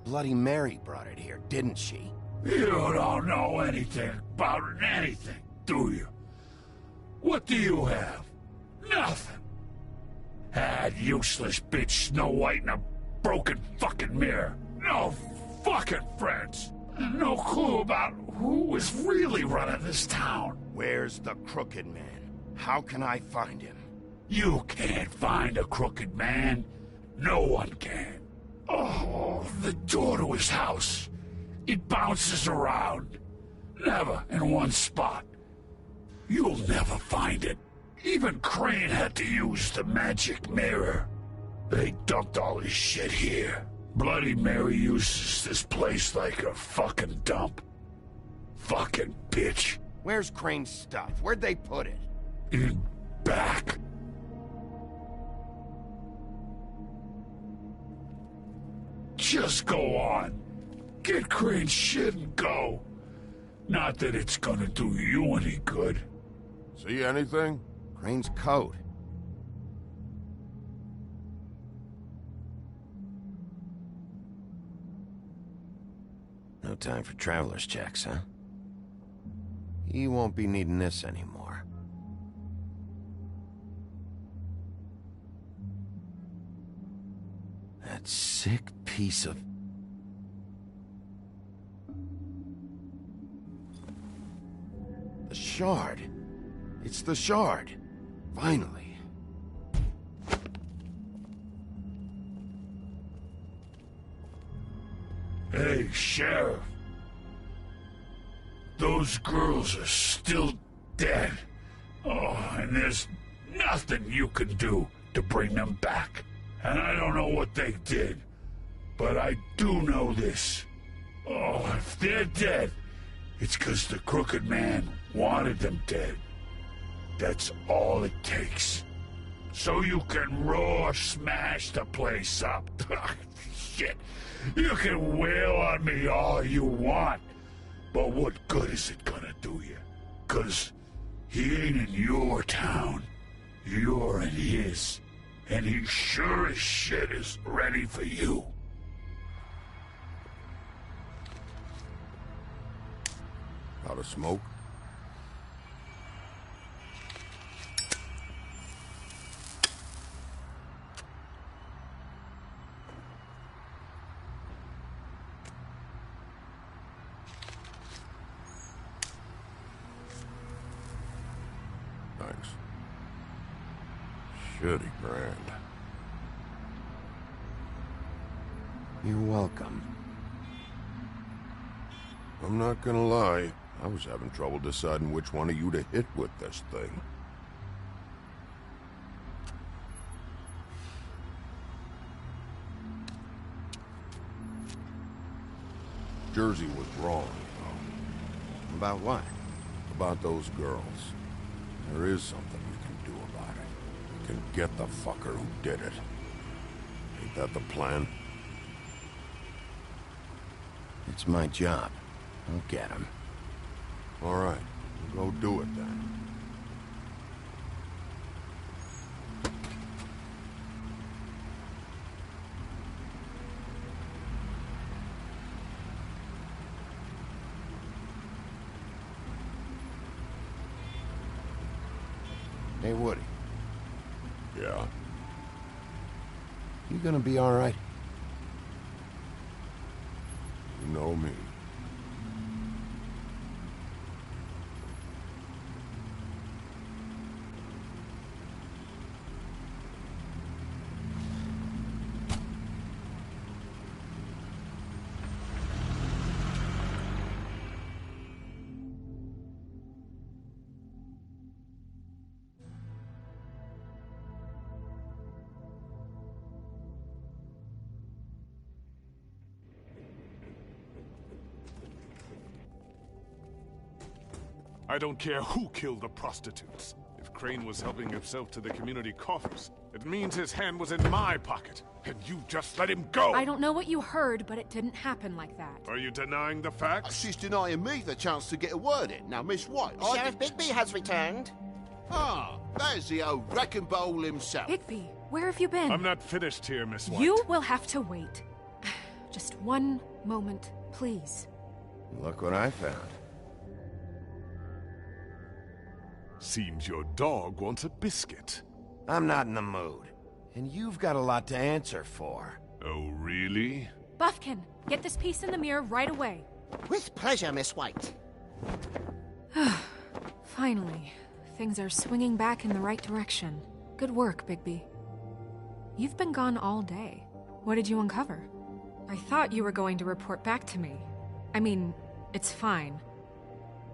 Bloody Mary brought it here, didn't she? You don't know anything about anything, do you? What do you have? Nothing. That useless bitch Snow White and a broken fucking mirror. No fucking friends. No clue about who was really running this town. Where's the Crooked Man? How can I find him? You can't find a crooked man. No one can. Oh, the door to his house. It bounces around. Never in one spot. You'll never find it. Even Crane had to use the magic mirror. They dumped all his shit here. Bloody Mary uses this place like a fucking dump. Fucking bitch. Where's Crane's stuff? Where'd they put it? In back. Just go on. Get Crane's shit and go. Not that it's gonna do you any good. See anything? Crane's coat. No time for traveler's checks, huh? He won't be needing this anymore. That sick piece of... The shard. It's the shard. Finally. Hey, Sheriff. Those girls are still dead. Oh, and there's nothing you can do to bring them back. And I don't know what they did, but I do know this. Oh, if they're dead, it's 'cause the Crooked Man wanted them dead. That's all it takes. So you can roar smash the place up. Shit. You can wail on me all you want, but what good is it gonna do you? 'Cause he ain't in your town. You're in his. And he sure as shit is ready for you. Out of smoke? Thanks. Shitty grand. You're welcome. I'm not gonna lie. I was having trouble deciding which one of you to hit with this thing. Jersey was wrong, though. About what? About those girls. There is something we can do about it. We can get the fucker who did it. Ain't that the plan? It's my job. I'll get him. All right, we'll go do it then. Hey, Woody. Yeah? You gonna be all right? You know me. I don't care who killed the prostitutes. If Crane was helping himself to the community coffers, it means his hand was in my pocket, and you just let him go! I don't know what you heard, but it didn't happen like that. Are you denying the facts? She's denying me the chance to get a word in. Now, Miss White, Sheriff Bigby has returned. Ah, there's the old wrecking bowl himself. Bigby, where have you been? I'm not finished here, Miss White. You will have to wait. Just one moment, please. Look what I found. Seems your dog wants a biscuit. I'm not in the mood. And you've got a lot to answer for. Oh, really? Buffkin, get this piece in the mirror right away. With pleasure, Miss White. Finally, things are swinging back in the right direction. Good work, Bigby. You've been gone all day. What did you uncover? I thought you were going to report back to me. I mean, it's fine.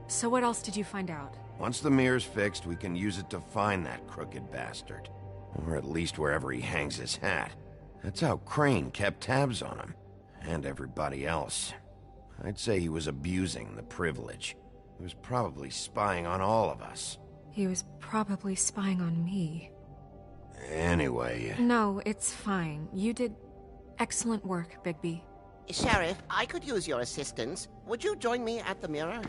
So what else did you find out? Once the mirror's fixed, we can use it to find that crooked bastard. Or at least wherever he hangs his hat. That's how Crane kept tabs on him. And everybody else. I'd say he was abusing the privilege. He was probably spying on all of us. He was probably spying on me. Anyway... No, it's fine. You did excellent work, Bigby. Sheriff, I could use your assistance. Would you join me at the mirror?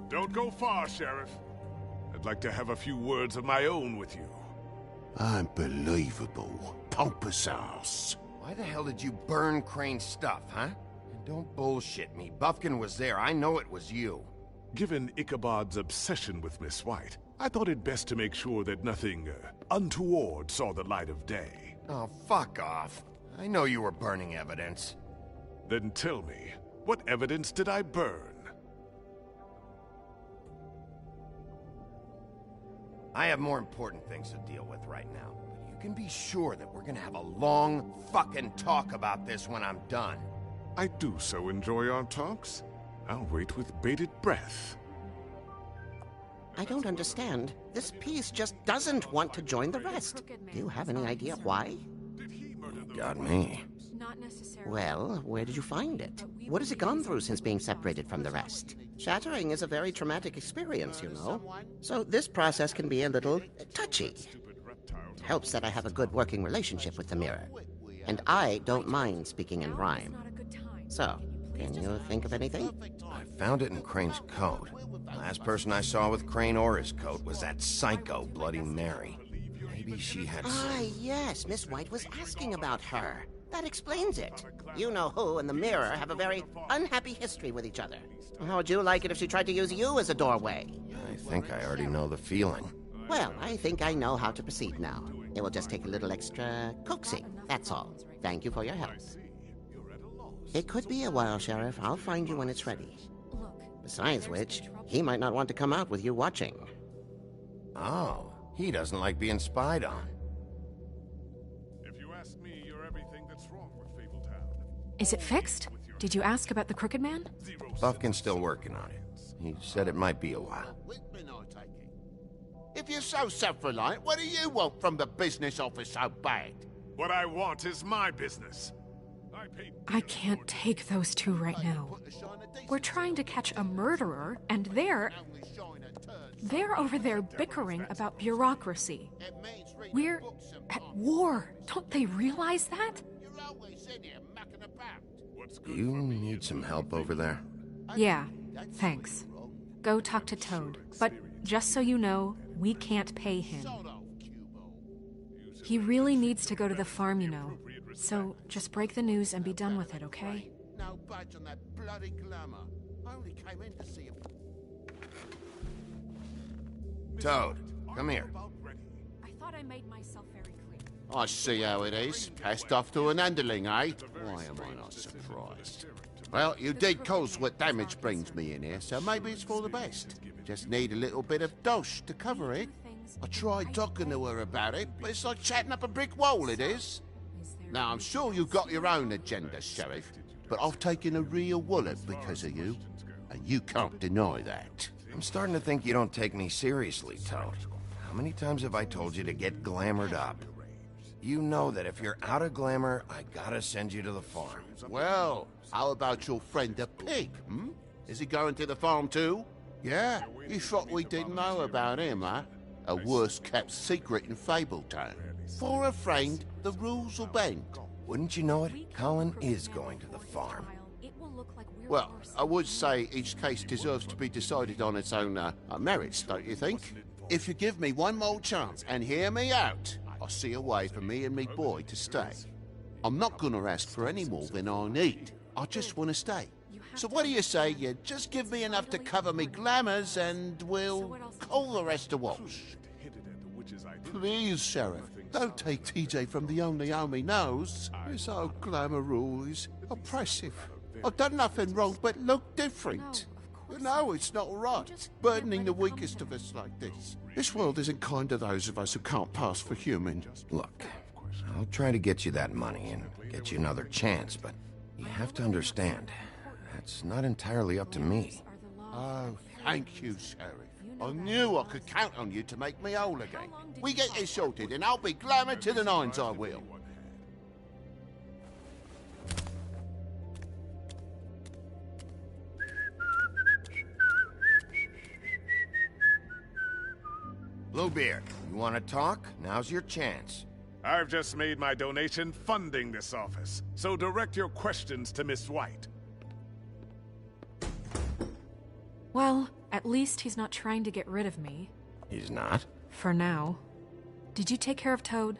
Don't go far, Sheriff. I'd like to have a few words of my own with you. Unbelievable. Pompous ass. Why the hell did you burn Crane's stuff, huh? And don't bullshit me. Bufkin was there. I know it was you. Given Ichabod's obsession with Miss White, I thought it best to make sure that nothing untoward saw the light of day. Oh, fuck off. I know you were burning evidence. Then tell me, what evidence did I burn? I have more important things to deal with right now, but you can be sure that we're gonna have a long fucking talk about this when I'm done. I do so enjoy our talks. I'll wait with bated breath. I don't understand. This piece just doesn't want to join the rest. Do you have any idea why? Got me. Well, where did you find it? What has it gone through since being separated from the rest? Shattering is a very traumatic experience, you know. So this process can be a little touchy. It helps that I have a good working relationship with the mirror. And I don't mind speaking in rhyme. So, can you think of anything? I found it in Crane's coat. The last person I saw with Crane or his coat was that psycho Bloody Mary. Maybe she had some... yes, Miss White was asking about her. That explains it. You know who and the mirror have a very unhappy history with each other. How would you like it if she tried to use you as a doorway? I think I already know the feeling. Well, I think I know how to proceed now. It will just take a little extra coaxing, that's all. Thank you for your help. It could be a while, Sheriff. I'll find you when it's ready. Besides which, he might not want to come out with you watching. Oh, he doesn't like being spied on. If you ask me, you're everything that's wrong with Fabletown. Is it fixed? Did you ask about the Crooked Man? Bufkin's still working on it. He said it might be a while. If you're so self-reliant, what do you want from the business office so bad? What I want is my business. I can't take those two right now. We're trying to catch a murderer, and they're over there bickering about bureaucracy. We're at war. Don't they realize that? Do you need some help over there? Yeah, thanks. Go talk to Toad. But just so you know, we can't pay him. He really needs to go to the farm, you know. So just break the news and be done with it, okay? No budge on that bloody glamour. I only came in to see him. Toad, come here. I thought I made myself very clear. I see how it is. Passed off to an underling, eh? Why am I not surprised? Well, you did cause what damage brings me in here, so maybe it's for the best. Just need a little bit of dosh to cover it. I tried talking to her about it, but it's like chatting up a brick wall, it is. Now, I'm sure you've got your own agenda, Sheriff, but I've taken a real wallet because of you, and you can't deny that. I'm starting to think you don't take me seriously, Toad. How many times have I told you to get glamored up? You know that if you're out of glamour, I gotta send you to the farm. Well, how about your friend the pig, hmm? Is he going to the farm too? Yeah, you thought we didn't know about him, huh? A worst-kept secret in Fabletown. For a friend, the rules will bend. Wouldn't you know it? Colin is going to the farm. Well, I would say each case deserves to be decided on its own merits, don't you think? If you give me one more chance and hear me out, I'll see a way for me and me boy to stay. I'm not gonna ask for any more than I need. I just want to stay. So what do you say you just give me enough to cover me glamours and we'll call the rest a wash? Please, Sheriff, don't take TJ from the only home he knows. This old glamour rule is oppressive. I've done nothing wrong but look different. You know it's not right, burdening the weakest of us like this. This world isn't kind to those of us who can't pass for human. Look, I'll try to get you that money and get you another chance, but you have to understand, that's not entirely up to me. Oh, thank you, Sheriff. I knew I could count on you to make me whole again. We get this sorted and I'll be glamour to the nines, I will. Bluebeard, you want to talk? Now's your chance. I've just made my donation funding this office, so direct your questions to Miss White. Well, at least he's not trying to get rid of me. He's not? For now. Did you take care of Toad?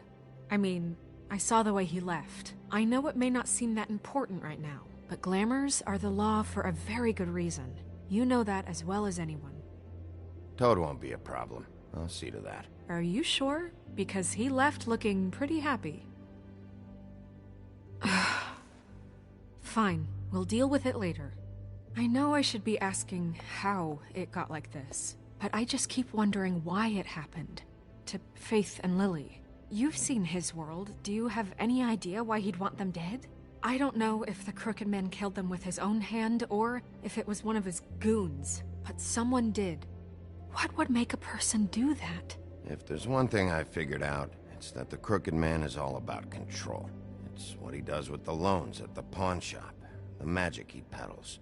I mean, I saw the way he left. I know it may not seem that important right now, but glamours are the law for a very good reason. You know that as well as anyone. Toad won't be a problem. I'll see to that. Are you sure? Because he left looking pretty happy. Fine, we'll deal with it later. I know I should be asking how it got like this, but I just keep wondering why it happened. To Faith and Lily. You've seen his world. Do you have any idea why he'd want them dead? I don't know if the Crooked Man killed them with his own hand or if it was one of his goons, but someone did. What would make a person do that? If there's one thing I figured out, it's that the Crooked Man is all about control. It's what he does with the loans at the pawn shop, the magic he peddles,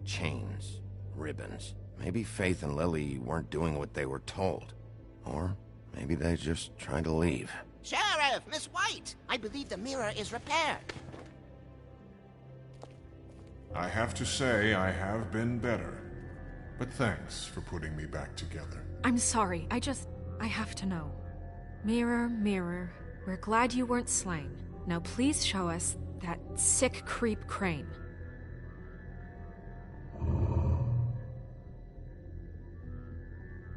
chains, ribbons. Maybe Faith and Lily weren't doing what they were told. Or maybe they're just trying to leave. Sheriff, Miss White! I believe the mirror is repaired. I have to say I have been better. But thanks for putting me back together. I'm sorry, I have to know. Mirror, mirror, we're glad you weren't slain. Now please show us that sick creep Crane.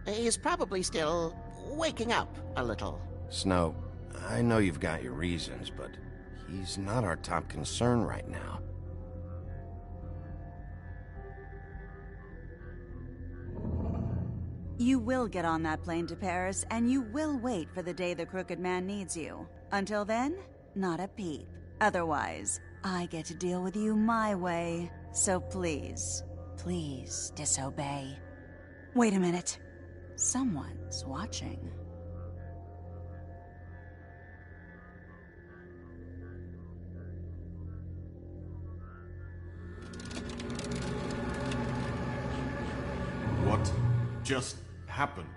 He's probably still waking up a little. Snow, I know you've got your reasons, but he's not our top concern right now. You will get on that plane to Paris, and you will wait for the day the Crooked Man needs you. Until then, not a peep. Otherwise, I get to deal with you my way. So please, please disobey. Wait a minute. Someone's watching. What just happened?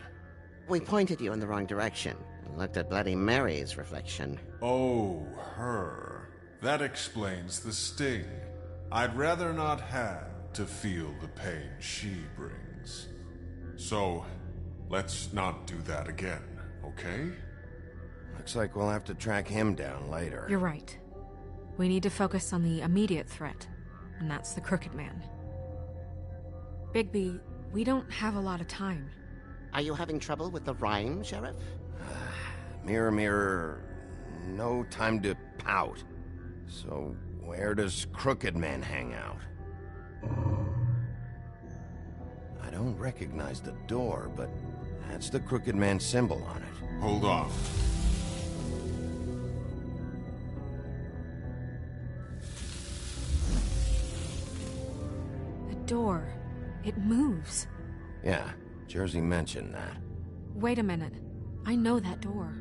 We pointed you in the wrong direction and looked at Bloody Mary's reflection. Oh, her. That explains the sting. I'd rather not have to feel the pain she brings. So, let's not do that again, okay? Looks like we'll have to track him down later. You're right. We need to focus on the immediate threat, and that's the Crooked Man. Bigby, we don't have a lot of time. Are you having trouble with the rhyme, Sheriff? Mirror, mirror, no time to pout. So, where does Crooked Man hang out? I don't recognize the door, but that's the Crooked Man symbol on it. Hold on. The door. It moves. Yeah, Jersey mentioned that. Wait a minute. I know that door.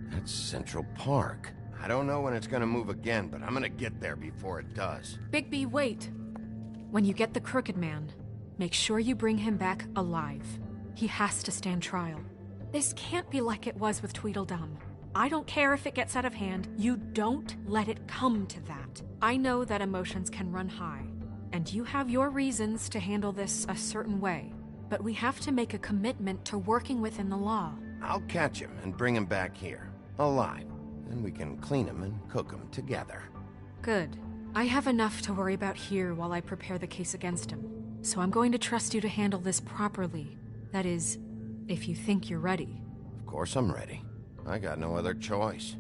That's Central Park. I don't know when it's gonna move again, but I'm gonna get there before it does. Bigby, wait! When you get the Crooked Man, make sure you bring him back alive. He has to stand trial. This can't be like it was with Tweedledum. I don't care if it gets out of hand. You don't let it come to that. I know that emotions can run high, and you have your reasons to handle this a certain way. But we have to make a commitment to working within the law. I'll catch him and bring him back here, alive. Then we can clean him and cook him together. Good. I have enough to worry about here while I prepare the case against him. So I'm going to trust you to handle this properly. That is, if you think you're ready. Of course I'm ready. I got no other choice.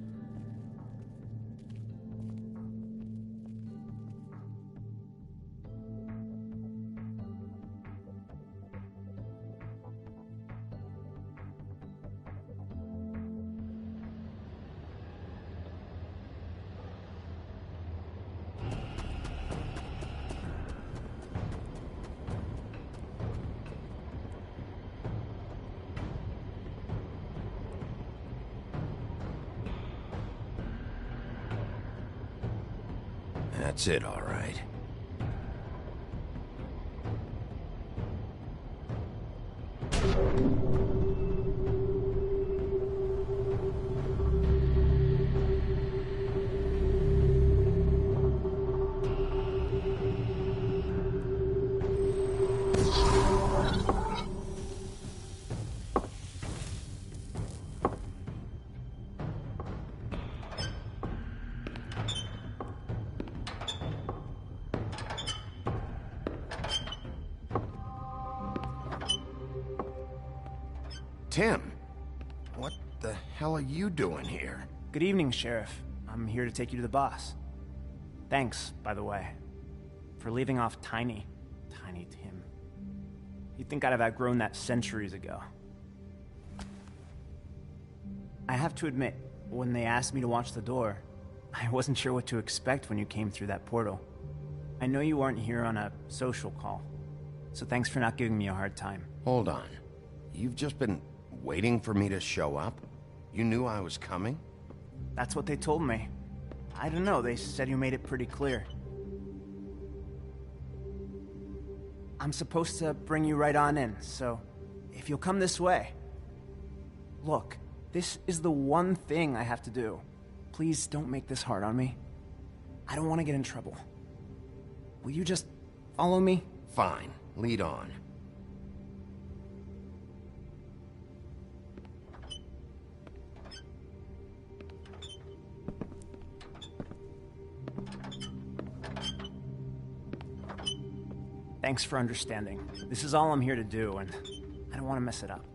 That's it, all right. Tim, what the hell are you doing here? Good evening, Sheriff. I'm here to take you to the boss. Thanks, by the way, for leaving off Tiny Tim. You'd think I'd have outgrown that centuries ago. I have to admit, when they asked me to watch the door, I wasn't sure what to expect when you came through that portal. I know you aren't here on a social call, so thanks for not giving me a hard time. Hold on. You've just been waiting for me to show up? You knew I was coming? That's what they told me. I don't know, they said you made it pretty clear. I'm supposed to bring you right on in, so if you'll come this way. Look, this is the one thing I have to do. Please don't make this hard on me. I don't want to get in trouble. Will you just follow me? Fine. Lead on. Thanks for understanding. This is all I'm here to do, and I don't want to mess it up.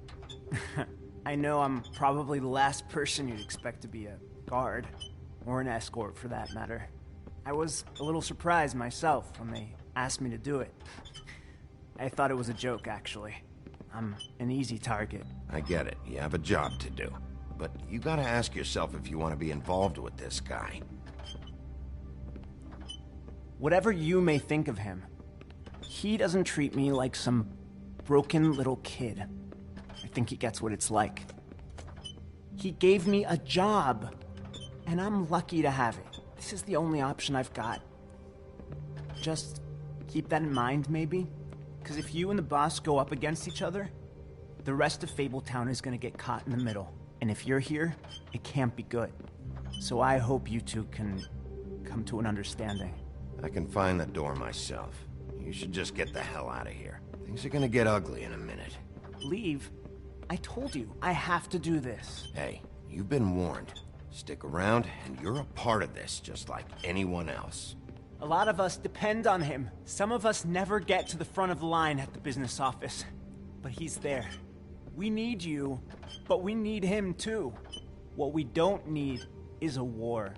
I know I'm probably the last person you'd expect to be a guard, or an escort for that matter. I was a little surprised myself when they asked me to do it. I thought it was a joke, actually. I'm an easy target. I get it. You have a job to do. But you gotta ask yourself if you want to be involved with this guy. Whatever you may think of him, he doesn't treat me like some broken little kid. I think he gets what it's like. He gave me a job, and I'm lucky to have it. This is the only option I've got. Just keep that in mind, maybe? Because if you and the boss go up against each other, the rest of Fabletown is going to get caught in the middle. And if you're here, it can't be good. So I hope you two can come to an understanding. I can find the door myself. You should just get the hell out of here. Things are gonna get ugly in a minute. Leave? I told you, I have to do this. Hey, you've been warned. Stick around, and you're a part of this, just like anyone else. A lot of us depend on him. Some of us never get to the front of the line at the business office. But he's there. We need you, but we need him too. What we don't need is a war.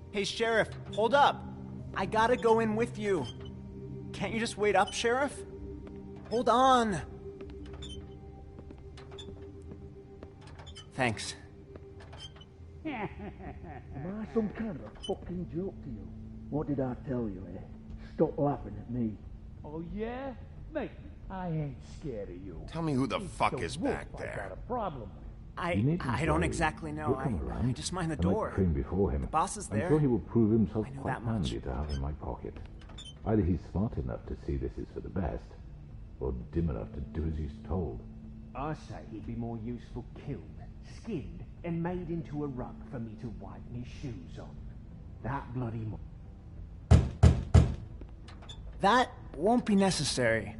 Hey, Sheriff, hold up. I gotta go in with you. Can't you just wait up, Sheriff? Hold on. Thanks. Am I some kind of a fucking joke to you? What did I tell you, eh? Stop laughing at me. Oh, yeah? Mate, I ain't scared of you. Tell me who the It's fuck the is wolf back I there. got a problem with. I don't exactly know. I just mind the door. Train before him. The boss is there. I'm sure he will prove himself I know quite that much. handy to have in my pocket. Either he's smart enough to see this is for the best, or dim enough to do as he's told. I say he'd be more useful killed, skinned, and made into a rug for me to wipe me shoes on. That bloody That won't be necessary.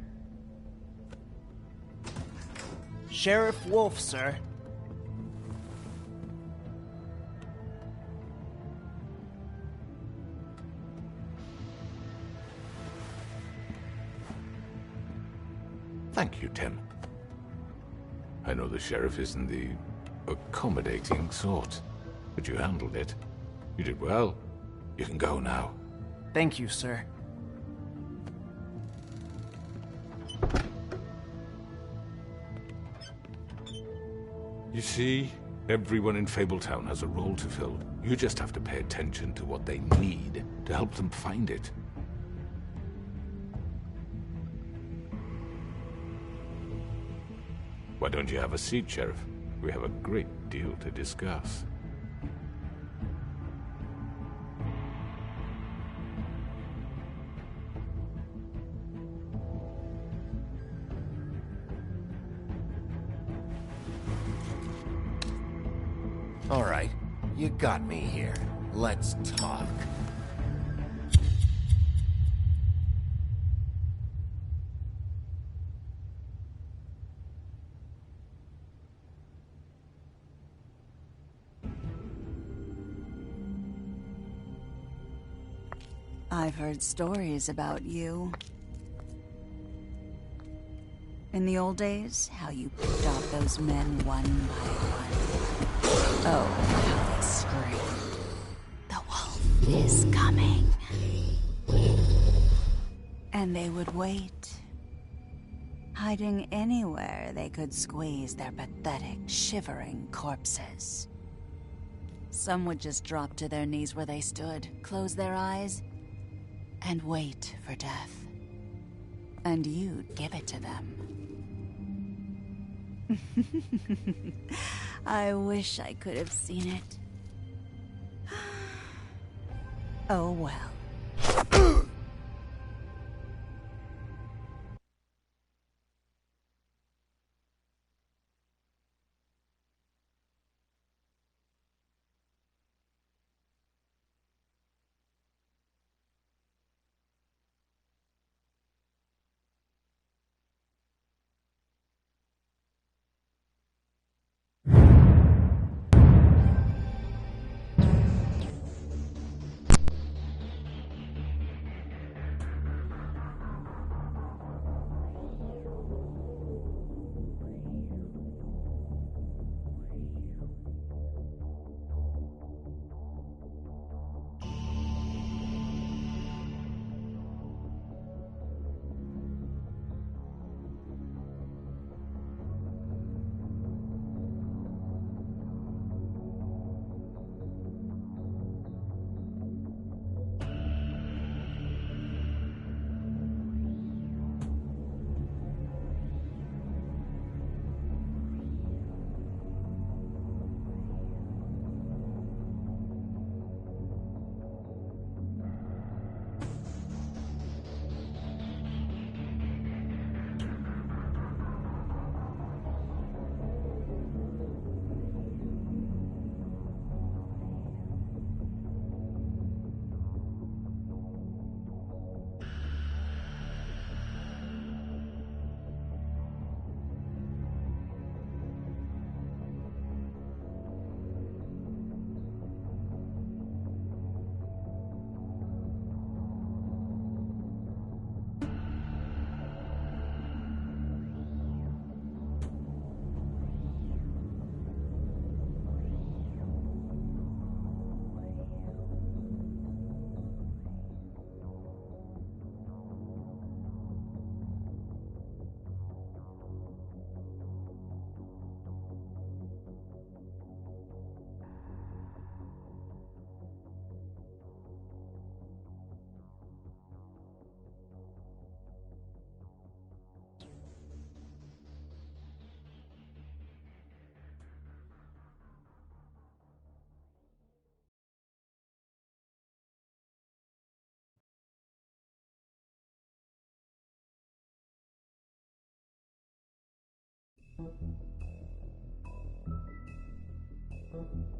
Sheriff Wolf, sir. Thank you, Tim. I know the sheriff isn't the accommodating sort, but you handled it. You did well. You can go now. Thank you, sir. You see, everyone in Fabletown has a role to fill. You just have to pay attention to what they need to help them find it. Why don't you have a seat, Sheriff? We have a great deal to discuss. All right, you got me here. Let's talk. I've heard stories about you. In the old days, how you picked off those men one by one. Oh, how they screamed. The wolf is coming. And they would wait, hiding anywhere they could squeeze their pathetic, shivering corpses. Some would just drop to their knees where they stood, close their eyes, and wait for death. And you'd give it to them. I wish I could have seen it. Oh well. Thank you.